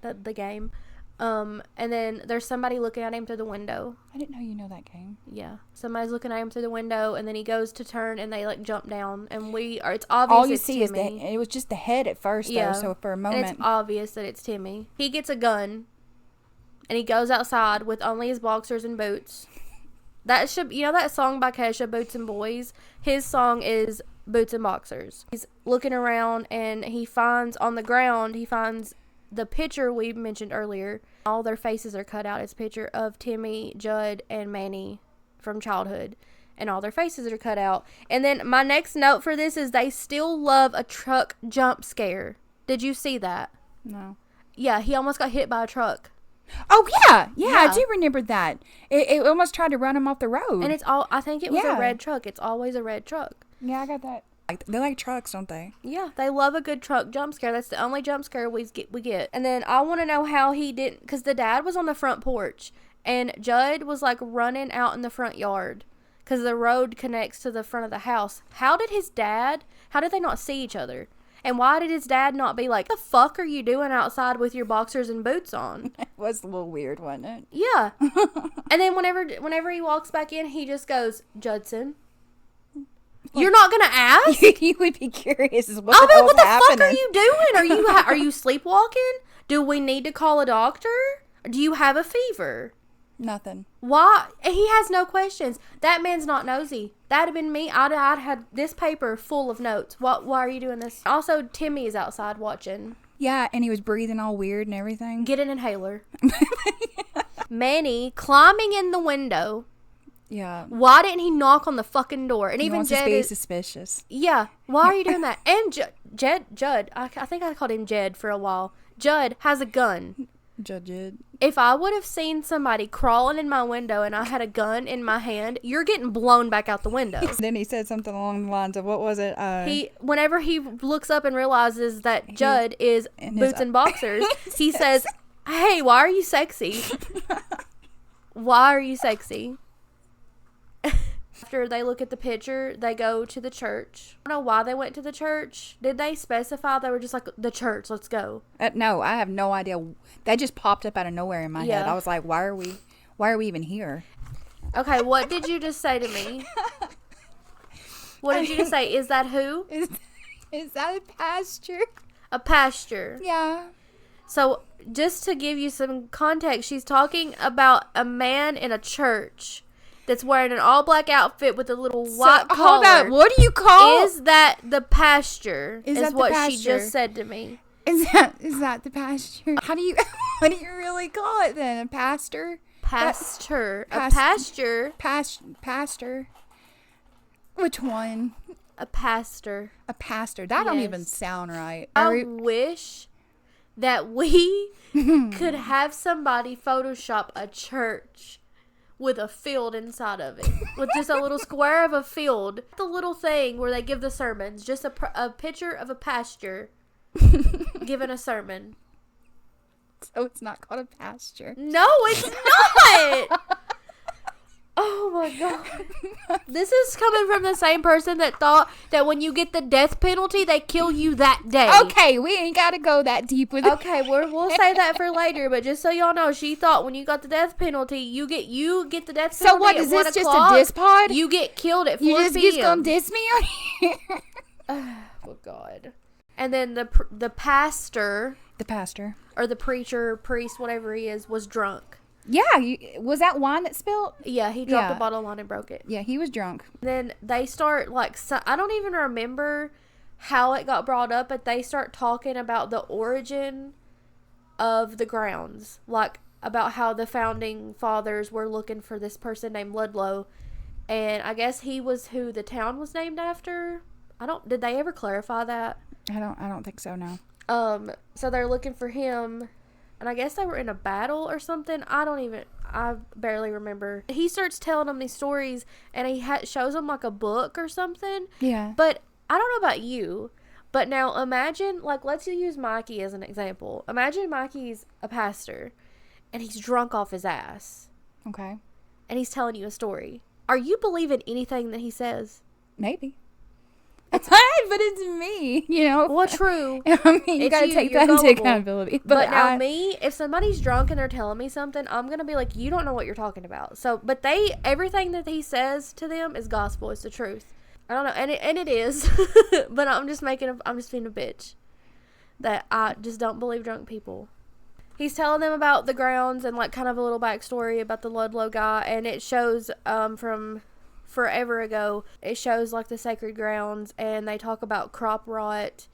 the game. And then there's somebody looking at him through the window. I didn't know you know that game. Yeah. Somebody's looking at him through the window, and then he goes to turn and they like jump down, and it's obvious all you it's see Timmy. is it was just the head at first though, so for a moment. And it's obvious that it's Timmy. He gets a gun and he goes outside with only his boxers and boots. That should, that song by Kesha, Boots and Boys? His song is Boots and Boxers. He's looking around and he finds on the ground, the picture we mentioned earlier. All their faces are cut out. It's a picture of Timmy, Judd, and Manny from childhood. And all their faces are cut out. And then my next note for this is they still love a truck jump scare. Did you see that? No. Yeah, he almost got hit by a truck. Oh, yeah. I do remember that. It almost tried to run him off the road. And I think it was a red truck. It's always a red truck. Yeah, I got that. They like trucks, don't they? Yeah, they love a good truck jump scare. That's the only jump scare we get. And then I want to know how he didn't, because the dad was on the front porch, and Judd was like running out in the front yard, because the road connects to the front of the house. How did they not see each other? And why did his dad not be like, the fuck are you doing outside with your boxers and boots on? It was a little weird, wasn't it? Yeah. And then whenever he walks back in, he just goes, Judson, you're not going to ask? You would be curious as what the fuck are you doing? Are you sleepwalking? Do we need to call a doctor? Do you have a fever? Nothing. Why? He has no questions. That man's not nosy. That'd have been me. I'd had this paper full of notes. Why are you doing this? Also, Timmy is outside watching. Yeah, and he was breathing all weird and everything. Get an inhaler. Manny climbing in the window. Yeah. Why didn't he knock on the fucking door? And he even wants Jed to be suspicious. Yeah. Why are you doing that? And Judd, I think I called him Jed for a while. Judd has a gun. Jed. If I would have seen somebody crawling in my window and I had a gun in my hand, you're getting blown back out the window. Then he said something along the lines of, what was it? Whenever he looks up and realizes that Judd is boots and boxers, he says, hey, why are you sexy? Why are you sexy? After they look at the picture, they go to the church. I don't know why they went to the church. Did they specify? They were just like, the church, let's go. No, I have no idea. That just popped up out of nowhere in my head. I was like, why are we even here? Okay, what did you just say to me? What did you just say? Is that who? Is that a pasture? A pasture. Yeah. So just to give you some context, she's talking about a man in a church that's wearing an all-black outfit with a little white collar. Hold on. What do you call? Is that the pasture? Is that the what pasture? she just said to me. Is that the pasture? How do you what do you really call it then? A pastor? Pasture. A pasture. Pastor. Which one? A pastor. A pastor. That don't even sound right. I wish that we could have somebody Photoshop a church with a field inside of it. With just a little square of a field. The little thing where they give the sermons. Just a picture of a pasture giving a sermon. So it's not called a pasture. No, it's not! Oh my god. This is coming from the same person that thought that when you get the death penalty, they kill you that day. Okay, we ain't got to go that deep with it. Okay, we'll save that for later, but just so y'all know, she thought when you got the death penalty, you get the death penalty. So what, is this just a diss pod? You get killed at 4 You p.m. just gonna diss me on here? Oh god. And then the pastor, or the preacher, priest, whatever he is, was drunk. Yeah, was that wine that spilled? Yeah, he dropped a bottle of wine and broke it. Yeah, he was drunk. Then they start, I don't even remember how it got brought up, but they start talking about the origin of the grounds. Like, about how the founding fathers were looking for this person named Ludlow. And I guess he was who the town was named after. Did they ever clarify that? I don't think so, no. So they're looking for him. And I guess they were in a battle or something. I barely remember. He starts telling them these stories, and he shows them like a book or something. Yeah. But I don't know about you, but now imagine, let's use Mikey as an example. Imagine Mikey's a pastor, and he's drunk off his ass. Okay. And he's telling you a story. Are you believing anything that he says? Maybe. It's hard, but it's me, you know. Well, true. I mean, you gotta take that into accountability. But now me, if somebody's drunk and they're telling me something, I'm gonna be like, you don't know what you're talking about. So, but everything that he says to them is gospel. It's the truth. I don't know, and it is. But I'm just being a bitch. That I just don't believe drunk people. He's telling them about the grounds and kind of a little backstory about the Ludlow guy, and it shows from forever ago. It shows the sacred grounds, and they talk about crop rot,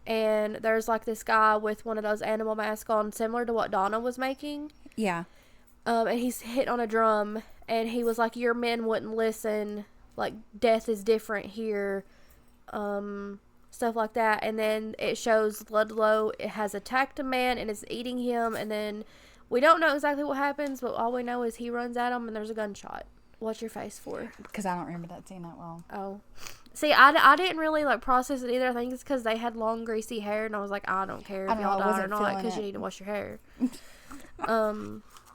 and there's this guy with one of those animal masks on, similar to what Donna was making. Yeah. And he's hit on a drum, and he was like, your men wouldn't listen, death is different here, stuff like that. And then it shows Ludlow, it has attacked a man and is eating him, and then we don't know exactly what happens, but all we know is he runs at him and there's a gunshot. What's your face for? Because I don't remember that scene that well. Oh. See, I didn't really process it either. I think it's because they had long greasy hair, and I was like, I don't care if y'all die or not, because you need to wash your hair.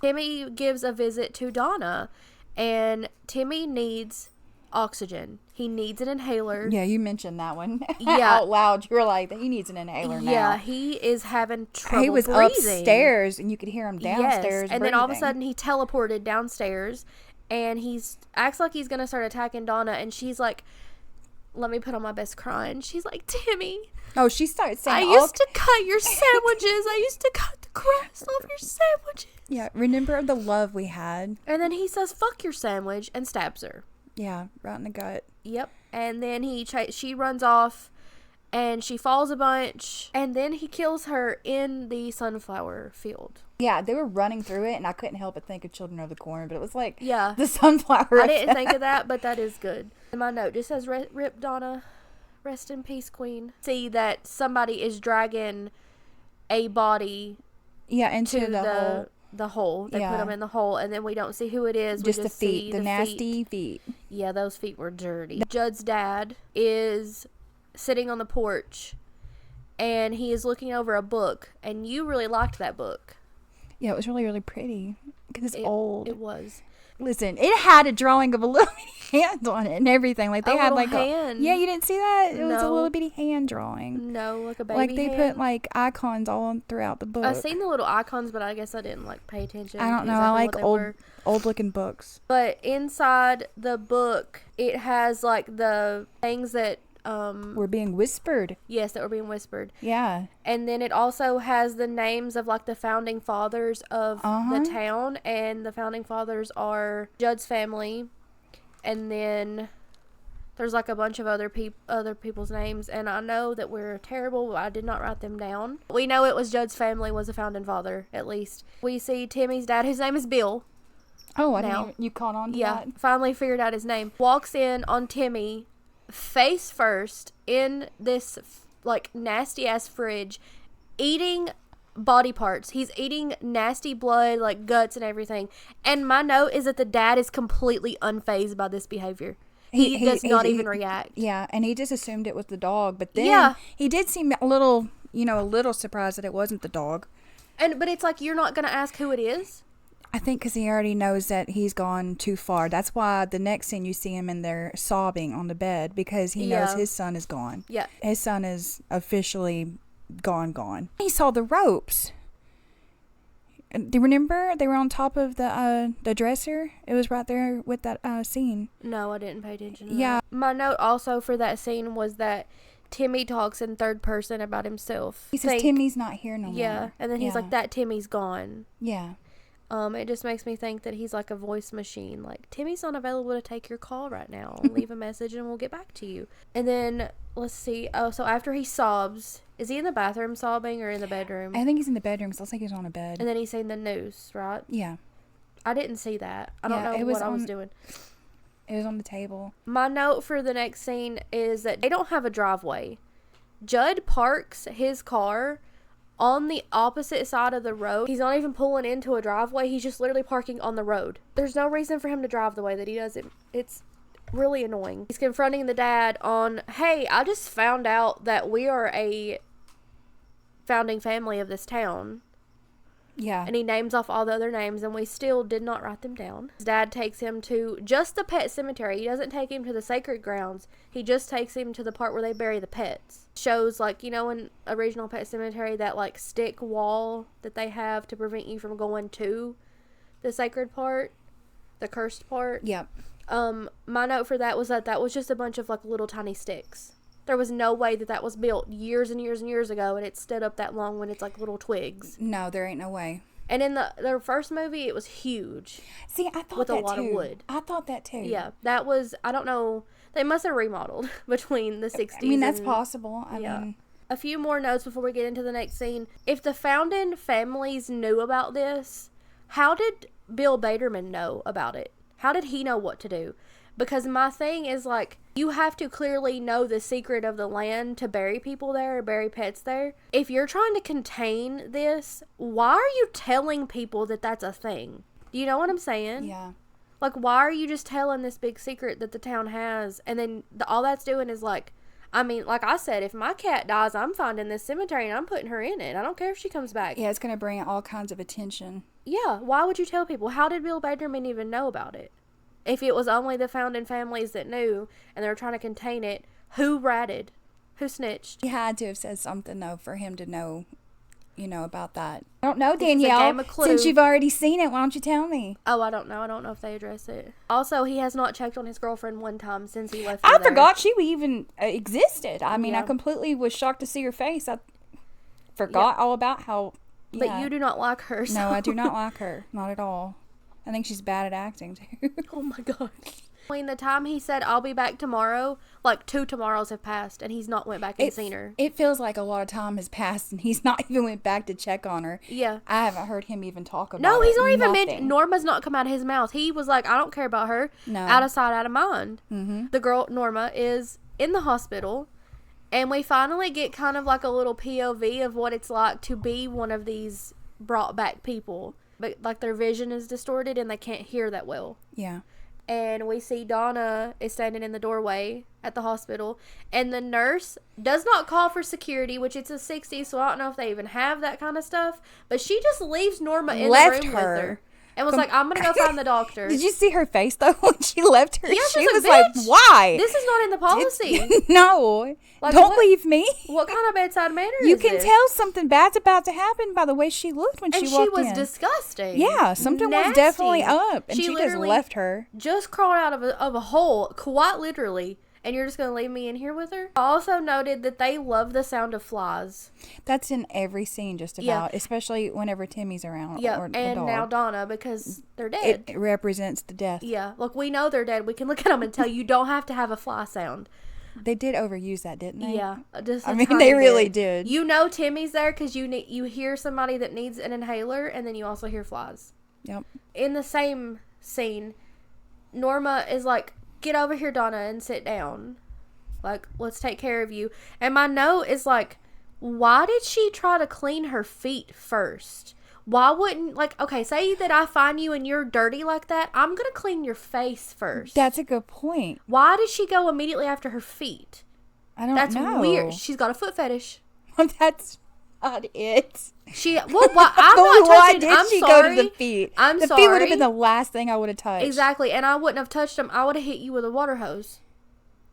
Timmy gives a visit to Donna, and Timmy needs oxygen. He needs an inhaler. Yeah, you mentioned that one. Yeah. Out loud. You were like, he needs an inhaler now. Yeah, he is having trouble He was breathing. upstairs, and you could hear him downstairs Yes, and breathing. then all of a sudden he teleported downstairs, and acts like he's going to start attacking Donna, and she's like, let me put on my best cry. And she's like, Timmy. Oh, she started saying, I used to cut your sandwiches. I used to cut the crust off your sandwiches. Yeah, remember the love we had. And then he says, fuck your sandwich, and stabs her. Yeah, right in the gut. Yep. And then she runs off, and she falls a bunch, and then he kills her in the sunflower field. Yeah, they were running through it, and I couldn't help but think of Children of the Corn, but it was the sunflower. I didn't think of that, but that is good. And my note just says, Rip Donna, rest in peace, Queen. See that somebody is dragging a body into the hole. They put them in the hole, and then we don't see who it is. Just we the feet, the nasty feet. Yeah, those feet were dirty. Judd's dad is sitting on the porch, and he is looking over a book, and you really liked that book. Yeah, it was really, really pretty because it's old. It was. Listen, it had a drawing of a little bitty hand on it and everything. They had a hand. Yeah, you didn't see that? It was a No. little bitty hand drawing. No, like a baby they hand. put icons all throughout the book. I've seen the little icons, but I guess I didn't pay attention. I don't know. Exactly I like old looking books. But inside the book, it has the things that were being whispered. Yes, that were being whispered. Yeah. And then it also has the names of like the founding fathers of the town, and the founding fathers are Judd's family, and then there's like a bunch of other people's names, and I know that we're terrible, but I did not write them down. We know it was Judd's family was a founding father, at least. We see Timmy's dad, whose name is Bill. Oh, I didn't even, you caught on to that? Yeah, finally figured out his name. Walks in on Timmy, face first, in this like nasty ass fridge, eating body parts. He's eating nasty blood, like guts and everything. And my note is that the dad is completely unfazed by this behavior. He does not even react. Yeah, and he just assumed it was the dog. But then he did seem a little surprised that it wasn't the dog. But it's like, you're not going to ask who it is? I think because he already knows that he's gone too far. That's why the next scene you see him in there sobbing on the bed, because he knows his son is gone. Yeah. His son is officially gone. He saw the ropes. Do you remember they were on top of the dresser? It was right there with that scene. No, I didn't pay attention to that. My note also for that scene was that Timmy talks in third person about himself. He says Timmy's not here no more. Yeah, and then he's like, that Timmy's gone. Yeah. It just makes me think that he's like a voice machine. Like, Timmy's not available to take your call right now. Leave a message and we'll get back to you. And then, let's see. Oh, so after he sobs, is he in the bathroom sobbing or in the bedroom? I think he's in the bedroom, because it looks like he's on a bed. And then he's saying the noose, right? Yeah. I didn't see that. I don't know what I was doing. It was on the table. My note for the next scene is that they don't have a driveway. Judd parks his car on the opposite side of the road. He's not even pulling into a driveway. He's just literally parking on the road. There's no reason for him to drive the way that he does it. It's really annoying. He's confronting the dad on, hey, I just found out that we are a founding family of this town. Yeah. And he names off all the other names, and we still did not write them down. His dad takes him to just the pet cemetery. He doesn't take him to the sacred grounds. He just takes him to the part where they bury the pets. Shows, like, you know, in a regional pet cemetery, that, like, stick wall that they have to prevent you from going to the sacred part, the cursed part. Yep. My note for that was that was just a bunch of, like, little tiny sticks. There was no way that was built years and years and years ago, and it stood up that long when it's like little twigs. No, there ain't no way. And in their first movie, it was huge. See, I thought with that a lot too. of wood. I thought that too. Yeah, that was, I don't know, they must have remodeled between the 60s. I mean, that's possible. I mean, a few more notes before we get into the next scene. If the founding families knew about this, how did Bill Baderman know about it? How did he know what to do? Because my thing is, like, you have to clearly know the secret of the land to bury people there or bury pets there. If you're trying to contain this, why are you telling people that that's a thing? Do you know what I'm saying? Yeah. Like, why are you just telling this big secret that the town has? And then all that's doing is, like, I mean, like I said, if my cat dies, I'm finding this cemetery and I'm putting her in it. I don't care if she comes back. Yeah, it's going to bring all kinds of attention. Yeah, why would you tell people? How did Bill Baderman even know about it? If it was only the founding families that knew and they were trying to contain it, who ratted? Who snitched? He had to have said something, though, for him to know, about that. I don't know, Danielle. Since you've already seen it, why don't you tell me? Oh, I don't know. I don't know if they address it. Also, he has not checked on his girlfriend one time since he left her I there. forgot she even existed. I mean, I completely was shocked to see her face. I forgot all about how... Yeah. But you do not like her. So. No, I do not like her. Not at all. I think she's bad at acting, too. Oh, my God. Between the time he said, I'll be back tomorrow, like 2 tomorrows have passed, and he's not went back and seen her. It feels like a lot of time has passed, and he's not even went back to check on her. Yeah. I haven't heard him even talk about it. No, he's not even mentioned. Norma's not come out of his mouth. He was like, I don't care about her. No. Out of sight, out of mind. Mm-hmm. The girl, Norma, is in the hospital, and we finally get kind of like a little POV of what it's like to be one of these brought back people. But, like, their vision is distorted and they can't hear that well. Yeah. And we see Donna is standing in the doorway at the hospital. And the nurse does not call for security, which it's the 60s, so I don't know if they even have that kind of stuff. But she just leaves Norma in the room with her. And was like, I'm going to go find the doctor. Did you see her face, though, when she left her? Yeah, she was like, why? This is not in the policy. No. Like, don't leave me. What kind of bedside manner You is can this? tell something bad's about to happen by the way she looked when she walked in. And she was disgusting. Yeah, something was definitely up. And she just left her. Just crawled out of a hole, quite literally, and you're just going to leave me in here with her? I also noted that they love the sound of flies. That's in every scene just about, especially whenever Timmy's around. Yeah, or and dog. now Donna, because they're dead. It represents the death. Yeah, look, we know they're dead. We can look at them and tell you don't have to have a fly sound. They did overuse that, didn't they? Yeah, just I mean, they really did. You know Timmy's there because you hear somebody that needs an inhaler, and then you also hear flies. Yep. In the same scene, Norma is like, get over here, Donna, and sit down. Like, let's take care of you. And my note is like, why did she try to clean her feet first? Why wouldn't, like, okay, say that I find you and you're dirty like that. I'm going to clean your face first. That's a good point. Why did she go immediately after her feet? I don't know. That's weird. She's got a foot fetish. That's not it. I'm not touching. Why did I'm she sorry. go to the feet? I'm the sorry. feet would have been the last thing I would have touched. Exactly, and I wouldn't have touched them. I would have hit you with a water hose.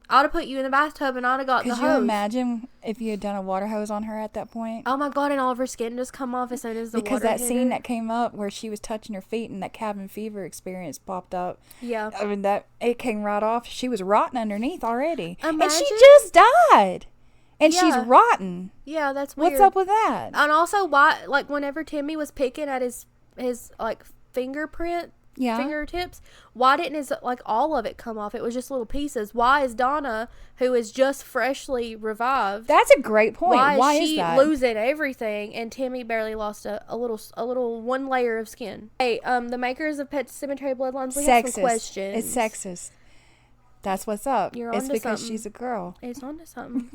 I would have put you in the bathtub and I'd have got the hose. Could you imagine if you had done a water hose on her at that point? Oh my God, and all of her skin just come off as soon as the water Because that hit scene her. that came up where she was touching her feet and that cabin fever experience popped up. Yeah. I mean, it came right off. She was rotten underneath already. Imagine. And she just died. And she's rotten. Yeah, that's weird. What's up with that? And also, why, like, whenever Timmy was picking at his like, fingertips, why didn't his, like, all of it come off? It was just little pieces. Why is Donna, who is just freshly revived, that's a great point. Why is is she that? losing everything and Timmy barely lost a little one layer of skin? Hey, the makers of Sematary Bloodlines, we have some questions. It's sexist. That's what's up. You're it's onto because something. she's a girl. It's onto something.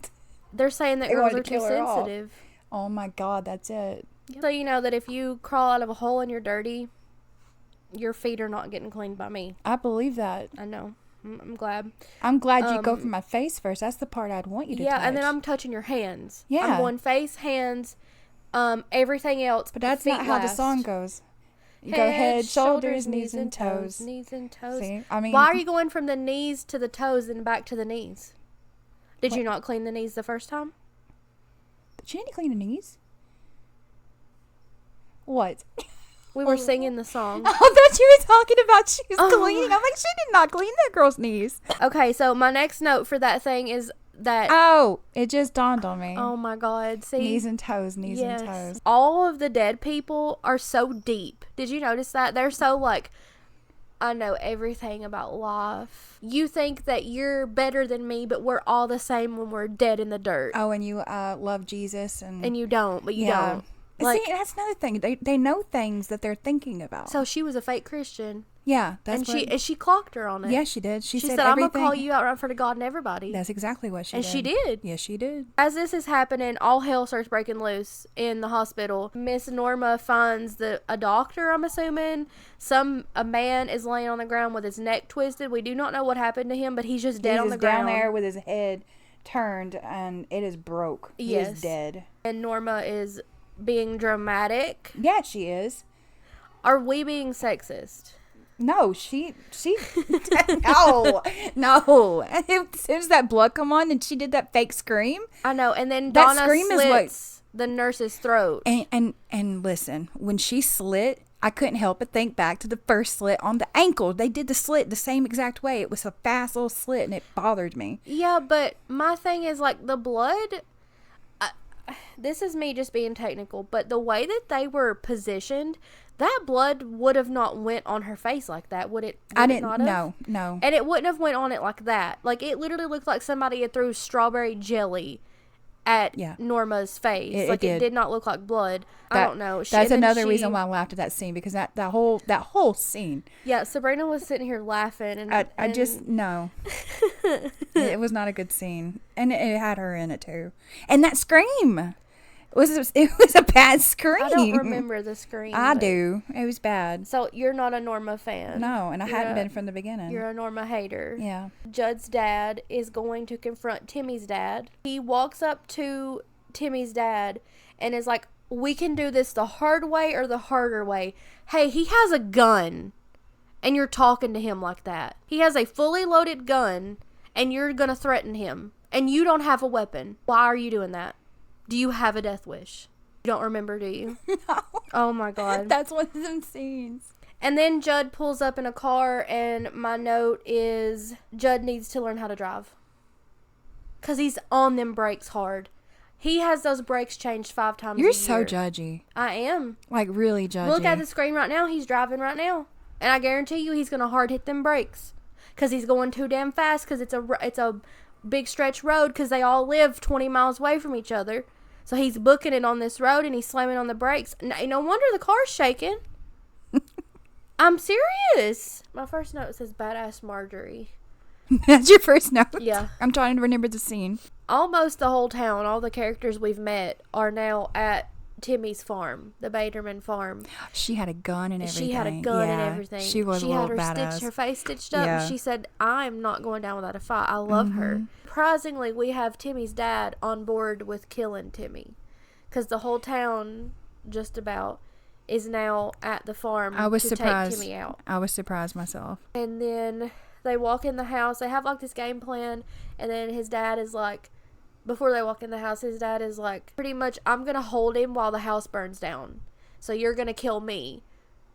They're saying that They girls wanted are to too kill her off. sensitive. Oh my God, that's it. So you know that if you crawl out of a hole and you're dirty, your feet are not getting cleaned by me. I believe that. I know. I'm glad. I'm glad you go for my face first. That's the part I'd want you to touch. Yeah, and then I'm touching your hands. Yeah. I'm going face, hands, everything else. But that's feet not how the last. song goes. You go head, shoulders, knees, and toes. Knees and toes. See? I mean, why are you going from the knees to the toes and back to the knees? Did you not clean the knees the first time? She didn't clean her knees. What? We were singing the song. I thought you were talking about she was cleaning. I'm like, she did not clean that girl's knees. Okay, so my next note for that thing is that... Oh, it just dawned on me. Oh my God, see? Knees and toes, knees and toes. All of the dead people are so deep. Did you notice that? They're so like, I know everything about life. You think that you're better than me, but we're all the same when we're dead in the dirt. Oh, and you love Jesus. And you don't, but you don't. Like, see, that's another thing. They know things that they're thinking about. So she was a fake Christian. Yeah, that's and she clocked her on it. Yeah, she did. She said I'm everything. gonna call you out right in front of God and everybody. That's exactly what she did. And she did. Yes, she did. As this is happening, all hell starts breaking loose in the hospital. Miss Norma finds a doctor, I'm assuming. A man is laying on the ground with his neck twisted. We do not know what happened to him, but he's just dead on the ground. Down there with his head turned, and it is broke. Yes. He is dead. And Norma is being dramatic. Yeah, she is. Are we being sexist? No, she no. As soon as that blood come on and she did that fake scream. I know, and then Donna slits the nurse's throat. And listen, when she slit, I couldn't help but think back to the first slit on the ankle. They did the slit the same exact way. It was a fast little slit and it bothered me. Yeah, but my thing is like the blood... this is me just being technical, but the way that they were positioned, that blood would have not went on her face like that, would it? I didn't. No. And it wouldn't have went on it like that. Like it literally looked like somebody had threw strawberry jelly at Norma's face. It did not look like blood. I don't know. That's another reason why I laughed at that scene, because that whole scene. Yeah, Sabrina was sitting here laughing, and I just no. It was not a good scene, and it had her in it too. And that scream. It was a bad scream. I don't remember the scream. I do. It was bad. So you're not a Norma fan? No, and I hadn't been from the beginning. You're a Norma hater. Yeah. Judd's dad is going to confront Timmy's dad. He walks up to Timmy's dad and is like, "We can do this the hard way or the harder way." Hey, he has a gun, and you're talking to him like that. He has a fully loaded gun, and you're gonna threaten him, and you don't have a weapon. Why are you doing that? Do you have a death wish? You don't remember, do you? No. Oh my God. That's one of them scenes. And then Judd pulls up in a car, and my note is Judd needs to learn how to drive. Because he's on them brakes hard. He has those brakes changed 5 times a year. You're so judgy. I am. Like, really judgy. Look at the screen right now. He's driving right now. And I guarantee you he's going to hard hit them brakes. Because he's going too damn fast. Because it's a big stretch road. Because they all live 20 miles away from each other. So he's booking it on this road. And he's slamming on the brakes. No wonder the car's shaking. I'm serious. My first note says Badass Marjorie. That's your first note? Yeah. I'm trying to remember the scene. Almost the whole town, all the characters we've met are now at Timmy's farm, the Baderman farm. She had a gun and everything. She had a gun and everything. She was a little badass. Her face stitched up. Yeah. And she said, I'm not going down without a fight. I love her. Surprisingly, we have Timmy's dad on board with killing Timmy. Because the whole town, just about, is now at the farm to take Timmy out. I was surprised myself. And then they walk in the house. They have, like, this game plan. And then his dad is like, before they walk in the house, his dad is like, pretty much, I'm going to hold him while the house burns down. So you're going to kill me.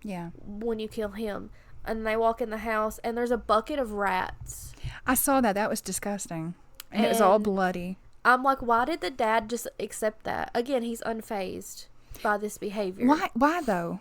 Yeah. When you kill him. And they walk in the house, and there's a bucket of rats. I saw that. That was disgusting. And it was all bloody. I'm like, why did the dad just accept that? Again, he's unfazed by this behavior. Why though?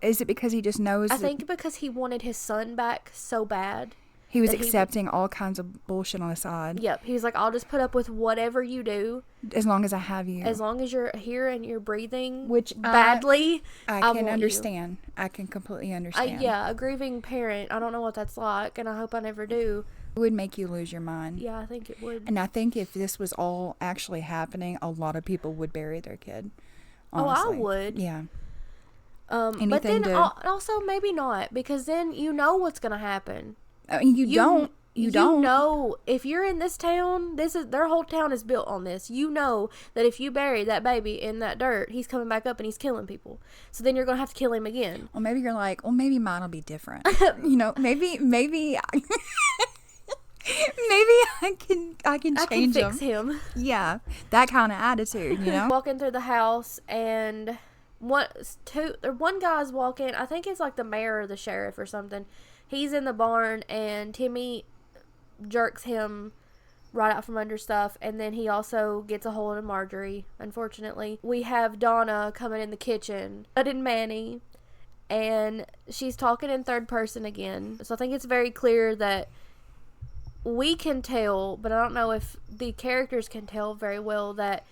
Is it because he just knows? I think because he wanted his son back so bad. He was accepting all kinds of bullshit on the side. Yep. He was like, I'll just put up with whatever you do. As long as I have you. As long as you're here and you're breathing badly. I can understand. I can completely understand. Yeah, a grieving parent. I don't know what that's like, and I hope I never do. It would make you lose your mind. Yeah, I think it would. And I think if this was all actually happening, a lot of people would bury their kid. Honestly. Oh, I would. Yeah. But then also maybe not, because then you know what's going to happen. I mean, you don't. You know, if you're in this town, their whole town is built on this. You know that if you bury that baby in that dirt, he's coming back up and he's killing people. So then you're going to have to kill him again. Well, maybe you're like, well, maybe mine will be different. Maybe maybe I can change fix him. Yeah, that kind of attitude, Walking through the house, and one guy's walking. I think it's like the mayor or the sheriff or something. He's in the barn, and Timmy jerks him right out from under stuff, and then he also gets a hold of Marjorie, unfortunately. We have Donna coming in the kitchen, and Manny, and she's talking in third person again. So I think it's very clear that we can tell, but I don't know if the characters can tell very well, that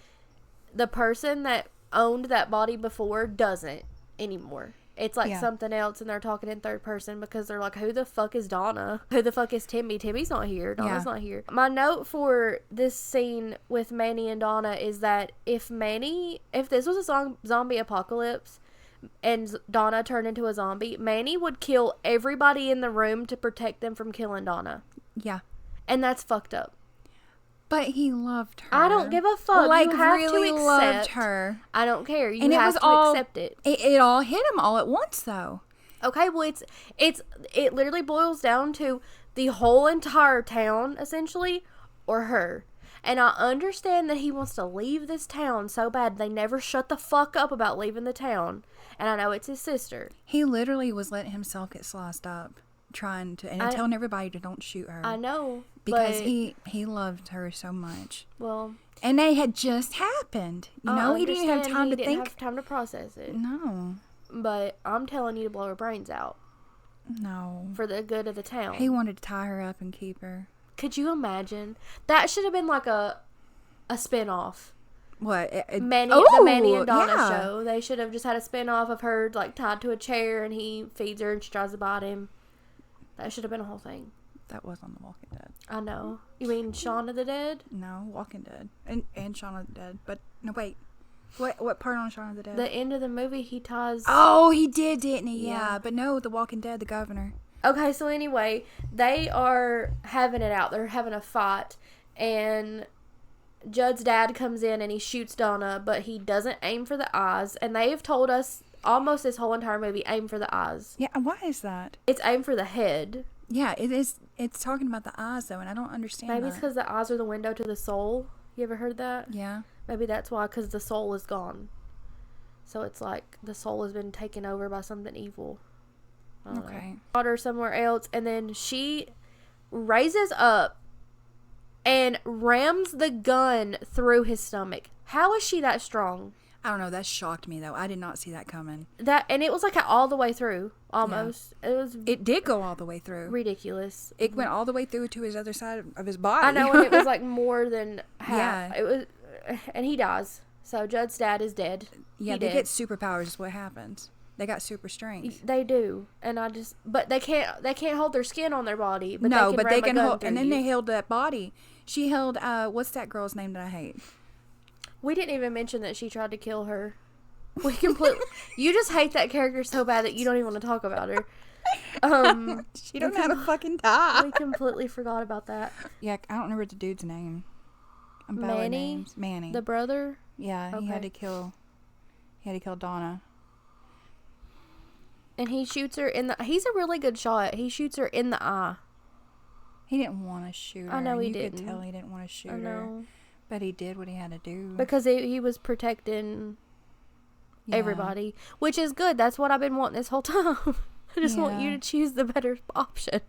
the person that owned that body before doesn't anymore. It's like something else, and they're talking in third person because they're like, who the fuck is Donna? Who the fuck is Timmy? Timmy's not here. Donna's not here. My note for this scene with Manny and Donna is that if this was a zombie apocalypse and Donna turned into a zombie, Manny would kill everybody in the room to protect them from killing Donna. Yeah. And that's fucked up. But he loved her. I don't give a fuck. Like, you have really to accept. Loved her. I don't care. You have to accept it. It all hit him all at once, though. Okay, well, it literally boils down to the whole entire town, essentially, or her. And I understand that he wants to leave this town so bad. They never shut the fuck up about leaving the town. And I know it's his sister. He literally was letting himself get sliced up, telling everybody to don't shoot her. I know. Because he loved her so much. Well. And they had just happened. He didn't have time to think. He didn't have time to process it. No. But I'm telling you to blow her brains out. No. For the good of the town. He wanted to tie her up and keep her. Could you imagine? That should have been like a spinoff. What? The Manny and Donna show. They should have just had a spinoff of her like tied to a chair and he feeds her and she tries to bite him. That should have been a whole thing. That was on The Walking Dead. I know. You mean Shaun of the Dead? No, Walking Dead. And Shaun of the Dead. But, no, wait. What part on Shaun of the Dead? The end of the movie, he ties... Oh, he did, didn't he? Yeah. But no, The Walking Dead, the governor. Okay, so anyway, they are having it out. They're having a fight. And Judd's dad comes in and he shoots Donna, but he doesn't aim for the eyes. And they have told us almost this whole entire movie, aim for the eyes. Yeah, why is that? It's aim for the head. Yeah, it is. It's talking about the eyes, though, and I don't understand Maybe it's because the eyes are the window to the soul. You ever heard that? Yeah. Maybe that's why, because the soul is gone. So it's like the soul has been taken over by something evil. Okay. Brought her somewhere else, and then she raises up and rams the gun through his stomach. How is she that strong? I don't know. That shocked me, though. I did not see that coming. And it was like all the way through, almost. Yeah. It did go all the way through. Ridiculous. It went all the way through to his other side of his body. I know, and it was like more than half. Yeah. It was, and he dies. So Judd's dad is dead. Yeah, they get superpowers is what happens. They got super strength. They do. And but they can't hold their skin on their body. But no, they but they can hold, and then you. they held that body. She held, what's that girl's name that I hate? We didn't even mention that she tried to kill her. We completely. You just hate that character so bad that you don't even want to talk about her. She don't know how to fucking die. We completely forgot about that. Yeah, I don't remember the dude's name. I'm bad with Manny, names. Manny, the brother. Yeah, Okay. he had to kill Donna. And he shoots her in the. He's a really good shot. He shoots her in the eye. He didn't want to shoot her. I know he you didn't. could tell he didn't want to shoot I her. know. But he did what he had to do. Because he was protecting everybody, which is good. That's what I've been wanting this whole time. I just want you to choose the better option.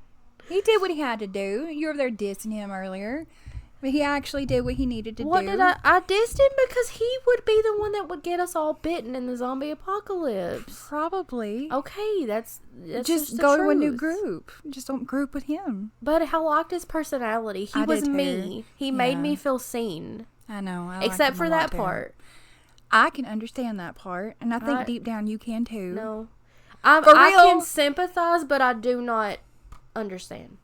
He did what he had to do. You were there dissing him earlier. But he actually did what he needed to do. What did I dissed him because he would be the one that would get us all bitten in the zombie apocalypse. Probably. Okay, that's just the go to a new truth. group. Just don't group with him. But I liked his personality. He I was did too. me. He made me feel seen. I know. Except for that part. I can understand that part. And I think deep down you can too. No. For I real? can sympathize, but I do not understand.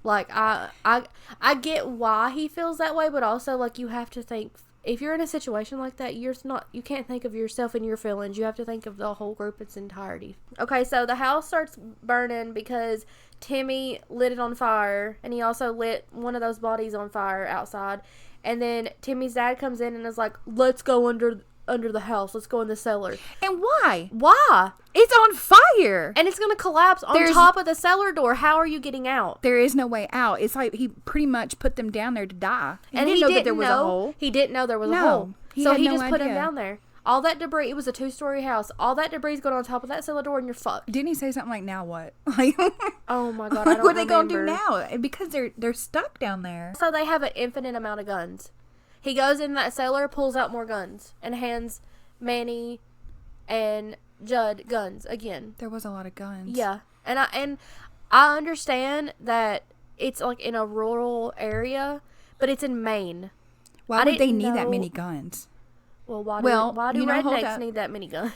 Like, I get why he feels that way, but also, like, you have to think, if you're in a situation like that, you can't think of yourself and your feelings. You have to think of the whole group in its entirety. Okay, so the house starts burning because Timmy lit it on fire, and he also lit one of those bodies on fire outside. And then Timmy's dad comes in and is like, let's go under the house. Let's go in the cellar. And why? Why? It's on fire. And it's going to collapse on top of the cellar door. How are you getting out? There is no way out. It's like he pretty much put them down there to die. And he didn't know that there was a hole. He didn't know there was a hole. So he just put him down there. All that debris, it was a 2-story house. All that debris is going on top of that cellar door and you're fucked. Didn't he say something like, now what? Like, oh my God, I don't what are they going to do remember. now? Because they're stuck down there. So they have an infinite amount of guns. He goes in that cellar, pulls out more guns, and hands Manny and Judd guns again. There was a lot of guns. Yeah. And I understand that it's like in a rural area, but it's in Maine. Why would they need that many guns? Well, why do rednecks need that many guns?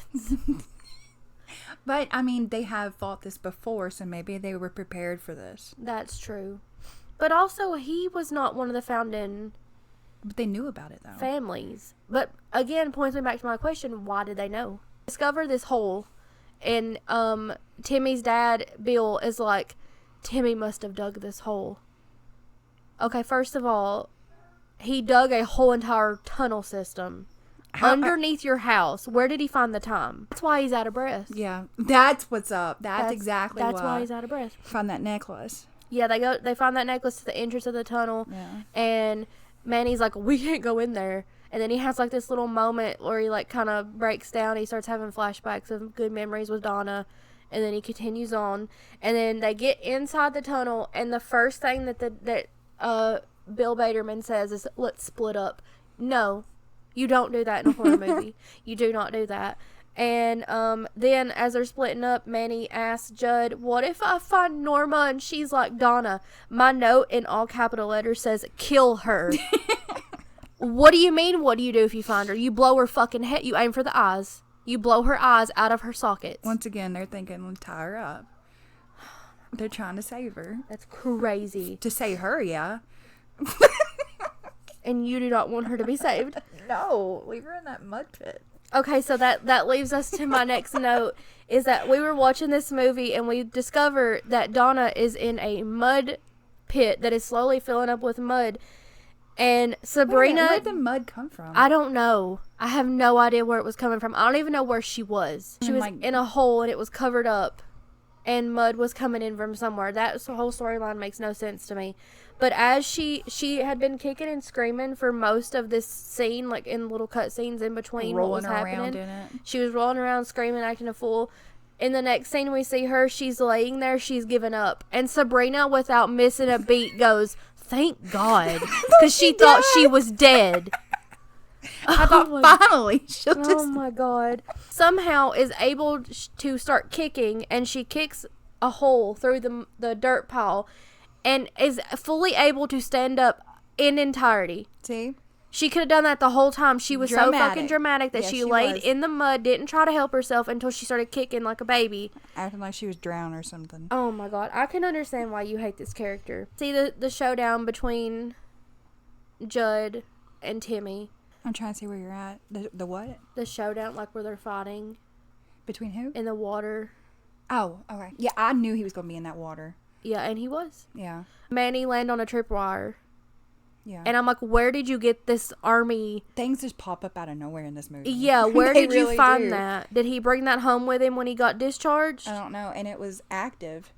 But, I mean, they have fought this before, so maybe they were prepared for this. That's true. But also, he was not one of the founding... But they knew about it, though. Families. But, again, points me back to my question, why did they know? Discover this hole, and Timmy's dad, Bill, is like, Timmy must have dug this hole. Okay, first of all, he dug a whole entire tunnel system. Underneath your house. Where did he find the time? That's why he's out of breath. Yeah, that's what's up. That's exactly why he's out of breath. Find that necklace. Yeah, they find that necklace to the entrance of the tunnel. Yeah. And Manny's like, we can't go in there. And then he has like this little moment where he like kind of breaks down. He starts having flashbacks of good memories with Donna. And then he continues on. And then they get inside the tunnel. And the first thing that Bill Baderman says is, let's split up. No. You don't do that in a horror movie. You do not do that. And then as they're splitting up, Manny asks Judd, what if I find Norma and she's like Donna? My note in all capital letters says, kill her. What do you mean, what do you do if you find her? You blow her fucking head. You aim for the eyes. You blow her eyes out of her sockets. Once again, they're thinking, let's tie her up. They're trying to save her. That's crazy. To save her, yeah. And you do not want her to be saved. No, leave her in that mud pit. Okay, so that leaves us to my next note, is that we were watching this movie and we discover that Donna is in a mud pit that is slowly filling up with mud. And Sabrina... Where did the mud come from? I don't know. I have no idea where it was coming from. I don't even know where she was. She was in a hole and it was covered up. And mud was coming in from somewhere. That whole storyline makes no sense to me. But as she had been kicking and screaming for most of this scene, like in little cut scenes in between what was happening. In it. She was rolling around, screaming, acting a fool. In the next scene we see her, she's laying there, she's given up. And Sabrina, without missing a beat, goes, thank God. Because she thought she was dead. I thought finally she'll just... Oh my God. Somehow is able to start kicking, and she kicks a hole through the dirt pile and is fully able to stand up in entirety. See? She could have done that the whole time. She was so fucking dramatic that Yes, she she laid was. in the mud, didn't try to help herself until she started kicking like a baby. Acting like she was drowned or something. Oh my God. I can understand why you hate this character. See the showdown between Judd and Timmy. I'm trying to see where you're at. The what? The showdown, like where they're fighting. Between who? In the water. Oh, okay. Yeah, I knew he was going to be in that water. Yeah, and he was. Yeah. Manny landed on a tripwire. Yeah. And I'm like, where did you get this army? Things just pop up out of nowhere in this movie. Yeah, where They did you really find do. that? Did he bring that home with him when he got discharged? I don't know. And it was active.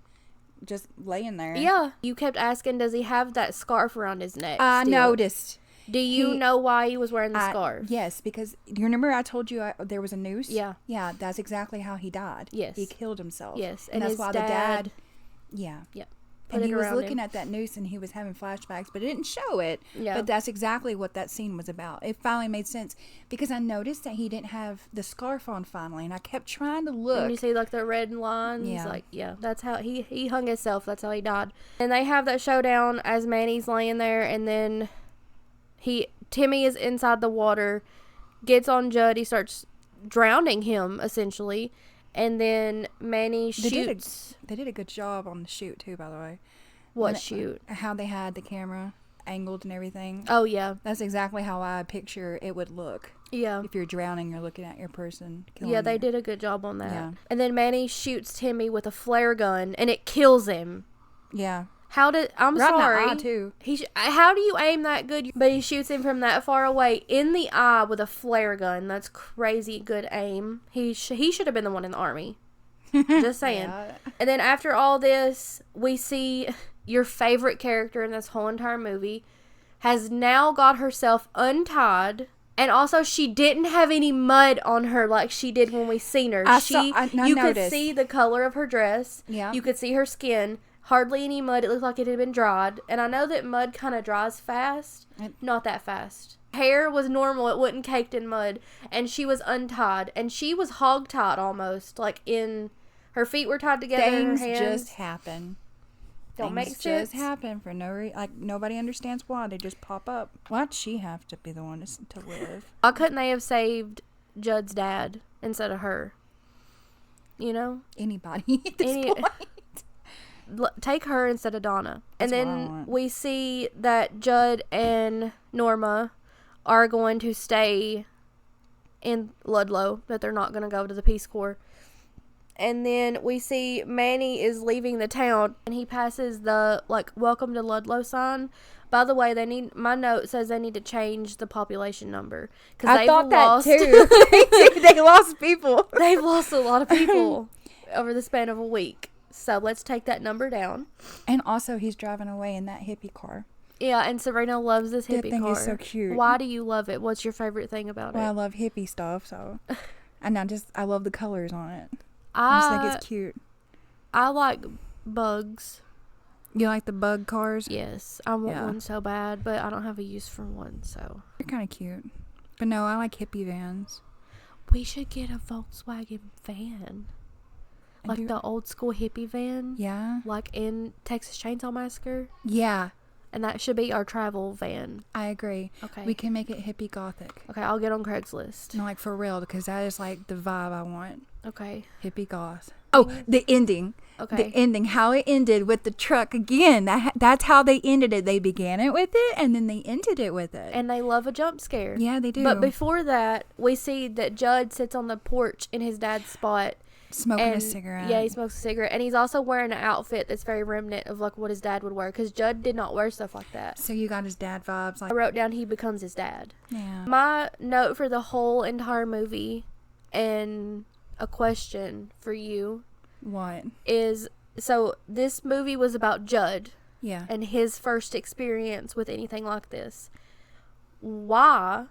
Just laying there. Yeah. You kept asking, does he have that scarf around his neck? I still? noticed. Do you know why he was wearing the scarf? Yes, because you remember I told you there was a noose? Yeah. Yeah, that's exactly how he died. Yes. He killed himself. Yes, And that's his why dad... the dad... Yeah. Yep. And he was looking at that noose and he was having flashbacks, but it didn't show it. Yeah. But that's exactly what that scene was about. It finally made sense because I noticed that he didn't have the scarf on finally, and I kept trying to look. And you see like the red lines? Yeah. Like, yeah, that's how he hung himself. That's how he died. And they have that showdown as Manny's laying there, and then Timmy is inside the water, gets on Judd, he starts drowning him, essentially. And then Manny shoots. They did a good job on the shoot, too, by the way. What shoot? How they had the camera angled and everything. Oh, yeah. That's exactly how I picture it would look. Yeah. If you're drowning, you're looking at your person. Yeah, they did a good job on that. Yeah. And then Manny shoots Timmy with a flare gun, and it kills him. Yeah. I'm right sorry. in the eye, too. How do you aim that good? But he shoots him from that far away in the eye with a flare gun. That's crazy good aim. He should have been the one in the army. Just saying. Yeah. And then after all this, we see your favorite character in this whole entire movie has now got herself untied. And also, she didn't have any mud on her like she did when we seen her. You could see the color of her dress. Yeah. You could see her skin. Hardly any mud. It looked like it had been dried. And I know that mud kind of dries fast. Not that fast. Hair was normal. It wasn't caked in mud. And she was untied. And she was hog-tied almost. Like her feet were tied together. Things her hands just happen. don't make sense. Just happen for no reason. Like, nobody understands why. They just pop up. Why'd she have to be the one to live? Why couldn't they have saved Judd's dad instead of her? You know? Anybody at this point. Take her instead of Donna. That's and then we see that Judd and Norma are going to stay in Ludlow, that they're not going to go to the Peace Corps. And then we see Manny is leaving the town, and he passes the welcome to Ludlow sign. By the way, my note says they need to change the population number, because I thought that too. They lost people. They've lost a lot of people over the span of a week. So let's take that number down. And also, he's driving away in that hippie car. Yeah, and Sabrina loves this hippie That thing car. is so cute. Why do you love it? What's your favorite thing about Well, it? I love hippie stuff, so. And I love the colors on it. I just think it's cute. I like bugs. You like the bug cars? Yes, I want one so bad, but I don't have a use for one, so. They're kind of cute. But no, I like hippie vans. We should get a Volkswagen van. Like the old school hippie van. Yeah. Like in Texas Chainsaw Massacre. Yeah. And that should be our travel van. I agree. Okay. We can make it hippie gothic. Okay, I'll get on Craigslist. No, like for real, because that is like the vibe I want. Okay. Hippie goth. Oh, the ending. Okay. The ending. How it ended with the truck again. That's how they ended it. They began it with it, and then they ended it with it. And they love a jump scare. Yeah, they do. But before that, we see that Judd sits on the porch in his dad's spot. Smoking a cigarette. Yeah, he smokes a cigarette. And he's also wearing an outfit that's very remnant of like what his dad would wear. Because Judd did not wear stuff like that. So you got his dad vibes. I wrote down he becomes his dad. Yeah. My note for the whole entire movie, and a question for you. What? Is, so this movie was about Judd. Yeah. And his first experience with anything like this. Why,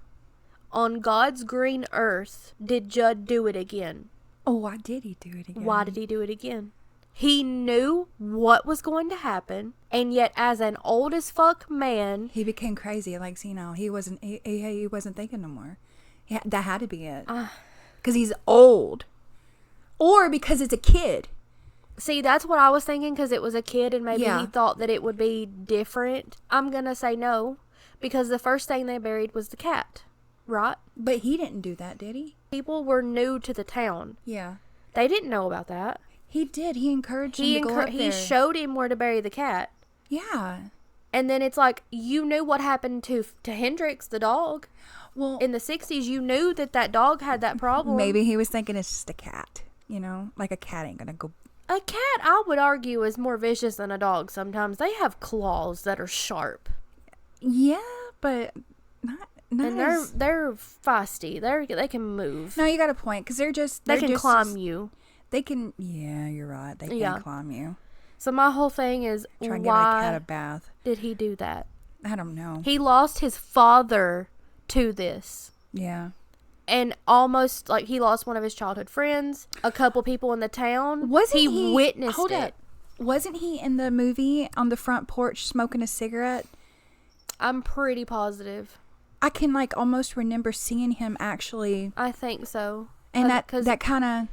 on God's green earth, did Judd do it again? Oh, why did he do it again? Why did he do it again? He knew what was going to happen, and yet as an old as fuck man, He became crazy, like senile. He wasn't thinking no more. That had to be it. Because he's old. Or because it's a kid. see, that's what I was thinking, because it was a kid and maybe Yeah. he thought that it would be different. I'm going to say no, because the first thing they buried was the cat, right? But he didn't do that, did he? People were new to the town. Yeah. They didn't know about that. He did. He encouraged him to go up there. He showed him where to bury the cat. Yeah. And then it's like, you knew what happened to Hendrix, the dog. Well, In the 60s, you knew that dog had that problem. maybe he was thinking it's just a cat. You know? Like a cat ain't gonna go... A cat, I would argue, is more vicious than a dog sometimes. They have claws that are sharp. Yeah, but not And as... they're feisty. They can move. No, you got a point. Because they're just... They can climb you. They can... Yeah, you're right. They can climb you. So my whole thing is, Try and give a cat why a bath. did he do that? I don't know. He lost his father to this. Yeah. And almost, like, he lost one of his childhood friends. A couple people in the town. Wasn't he witnessed hold it. up. Wasn't he in the movie on the front porch smoking a cigarette? I'm pretty positive. I can, like, almost remember seeing him actually... I think so. And Like, that kind of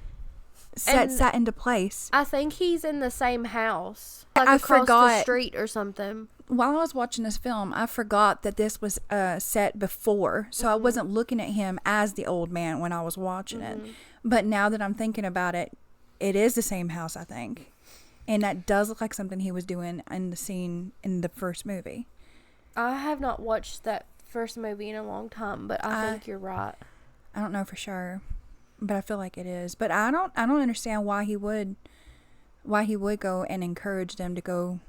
sat into place. I think he's in the same house. Like I across the forgot. street or something. While I was watching this film, I forgot that this was set before. So I wasn't looking at him as the old man when I was watching it. But now that I'm thinking about it, it is the same house, I think. And that does look like something he was doing in the scene in the first movie. I have not watched that first movie in a long time, but I think you're right. I don't know for sure, but I feel like it is. But I don't understand why he would go and encourage them to go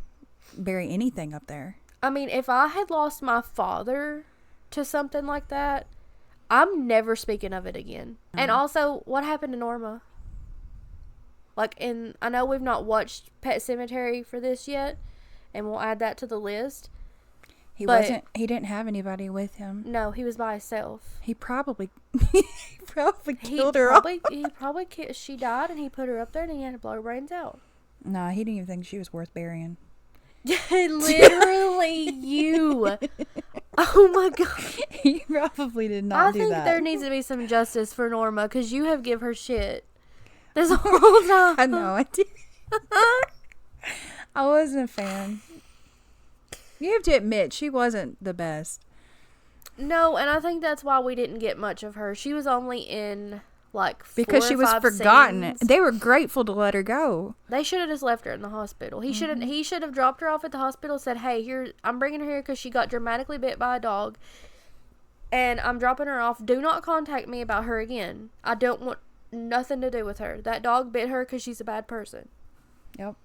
bury anything up there. I mean, if I had lost my father to something like that, I'm never speaking of it again. And also, what happened to Norma? Like, I know we've not watched Pet Sematary for this yet, and we'll add that to the list. He didn't have anybody with him. No, he was by himself. He probably killed her off. She died, and he put her up there, and he had to blow her brains out. Nah, he didn't even think she was worth burying. Literally you. Oh my god. He probably did not do that. I think there needs to be some justice for Norma, because you have give her shit this whole time. I know, I did. I wasn't a fan. You have to admit, she wasn't the best. No, and I think that's why we didn't get much of her. She was only in, like, 4 because she or was 5 forgotten. scenes. They were grateful to let her go. They should have just left her in the hospital. He should have dropped her off at the hospital, said, hey, here, I'm bringing her here because she got dramatically bit by a dog, and I'm dropping her off. Do not contact me about her again. I don't want nothing to do with her. That dog bit her because she's a bad person. Yep.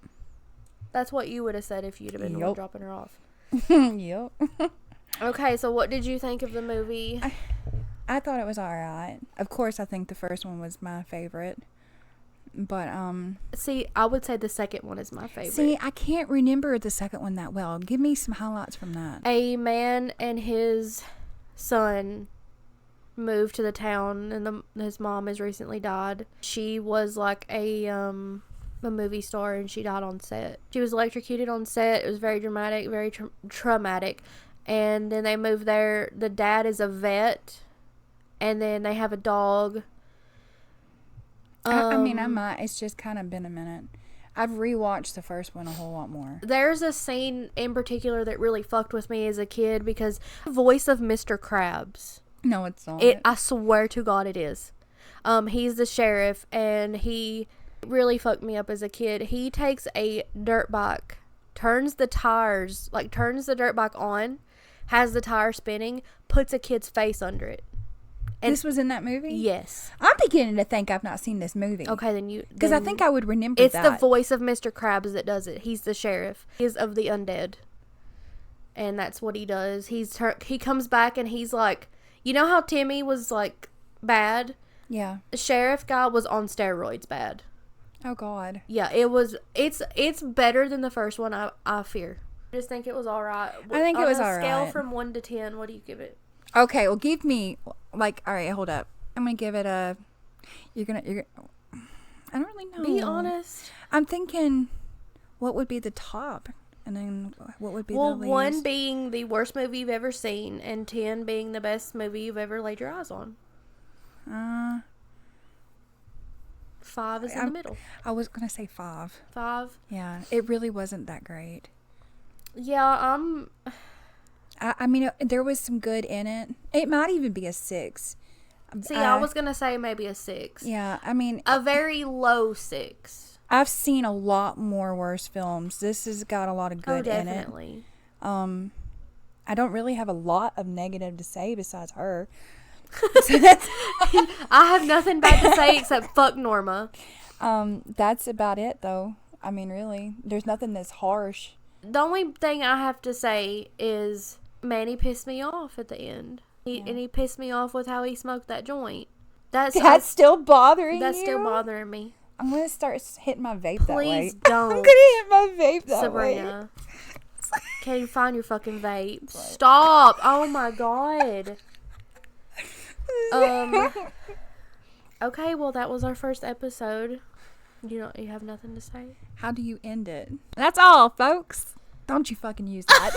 That's what you would have said if you'd have been the one dropping her off. Yep. Okay, so what did you think of the movie? I thought it was alright. Of course, I think the first one was my favorite. But, See, I would say the second one is my favorite. see, I can't remember the second one that well. Give me some highlights from that. A man and his son moved to the town, and his mom has recently died. She was like a movie star, and she died on set. She was electrocuted on set. It was very dramatic, very traumatic. And then they moved there. The dad is a vet, and then they have a dog. I mean, I might. It's just kind of been a minute. I've rewatched the first one a whole lot more. There's a scene in particular that really fucked with me as a kid, because the voice of Mr. Krabs. No, it's not. I swear to God it is. He's the sheriff, and he really fucked me up as a kid. He takes a dirt bike, turns the dirt bike on, has the tire spinning, puts a kid's face under it. And this was in that movie? Yes. I'm beginning to think I've not seen this movie. Okay, then you... Because I think I would remember it's that. It's the voice of Mr. Krabs that does it. He's the sheriff. He's of the undead. And that's what he does. He comes back and he's like... You know how Timmy was, like, bad? Yeah. The sheriff guy was on steroids bad. Oh, God. Yeah, it was... It's better than the first one, I fear. I just think it was alright. I think it was alright. On a scale from 1 to 10, what do you give it? Okay, well, give me, like, all right, hold up. I'm going to give it a, I don't really know. Be honest. I'm thinking, what would be the top? And then what would be the least? 1 being the worst movie you've ever seen, and 10 being the best movie you've ever laid your eyes on. 5 is in the middle. I was going to say 5. 5? Yeah, it really wasn't that great. Yeah, I mean, there was some good in it. It might even be a 6. See, I was going to say maybe a 6. Yeah, I mean... A very low 6. I've seen a lot more worse films. This has got a lot of good in it. Definitely. I don't really have a lot of negative to say besides her. I have nothing bad to say except fuck Norma. That's about it, though. I mean, really, there's nothing that's harsh. The only thing I have to say is Manny pissed me off at the end. And he pissed me off with how he smoked that joint. That's still bothering you? That's still bothering me. I'm going to start hitting my vape that way. Please don't. I'm going to hit my vape that Sabrina. Can you find your fucking vape? Stop. Oh my god. Okay, well that was our first episode. You have nothing to say? How do you end it? That's all, folks. Don't you fucking use that.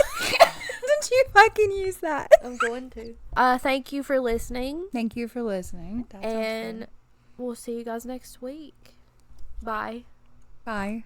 Don't you fucking use that. I'm going to. Thank you for listening. Thank you for listening. And we'll see you guys next week. Bye. Bye.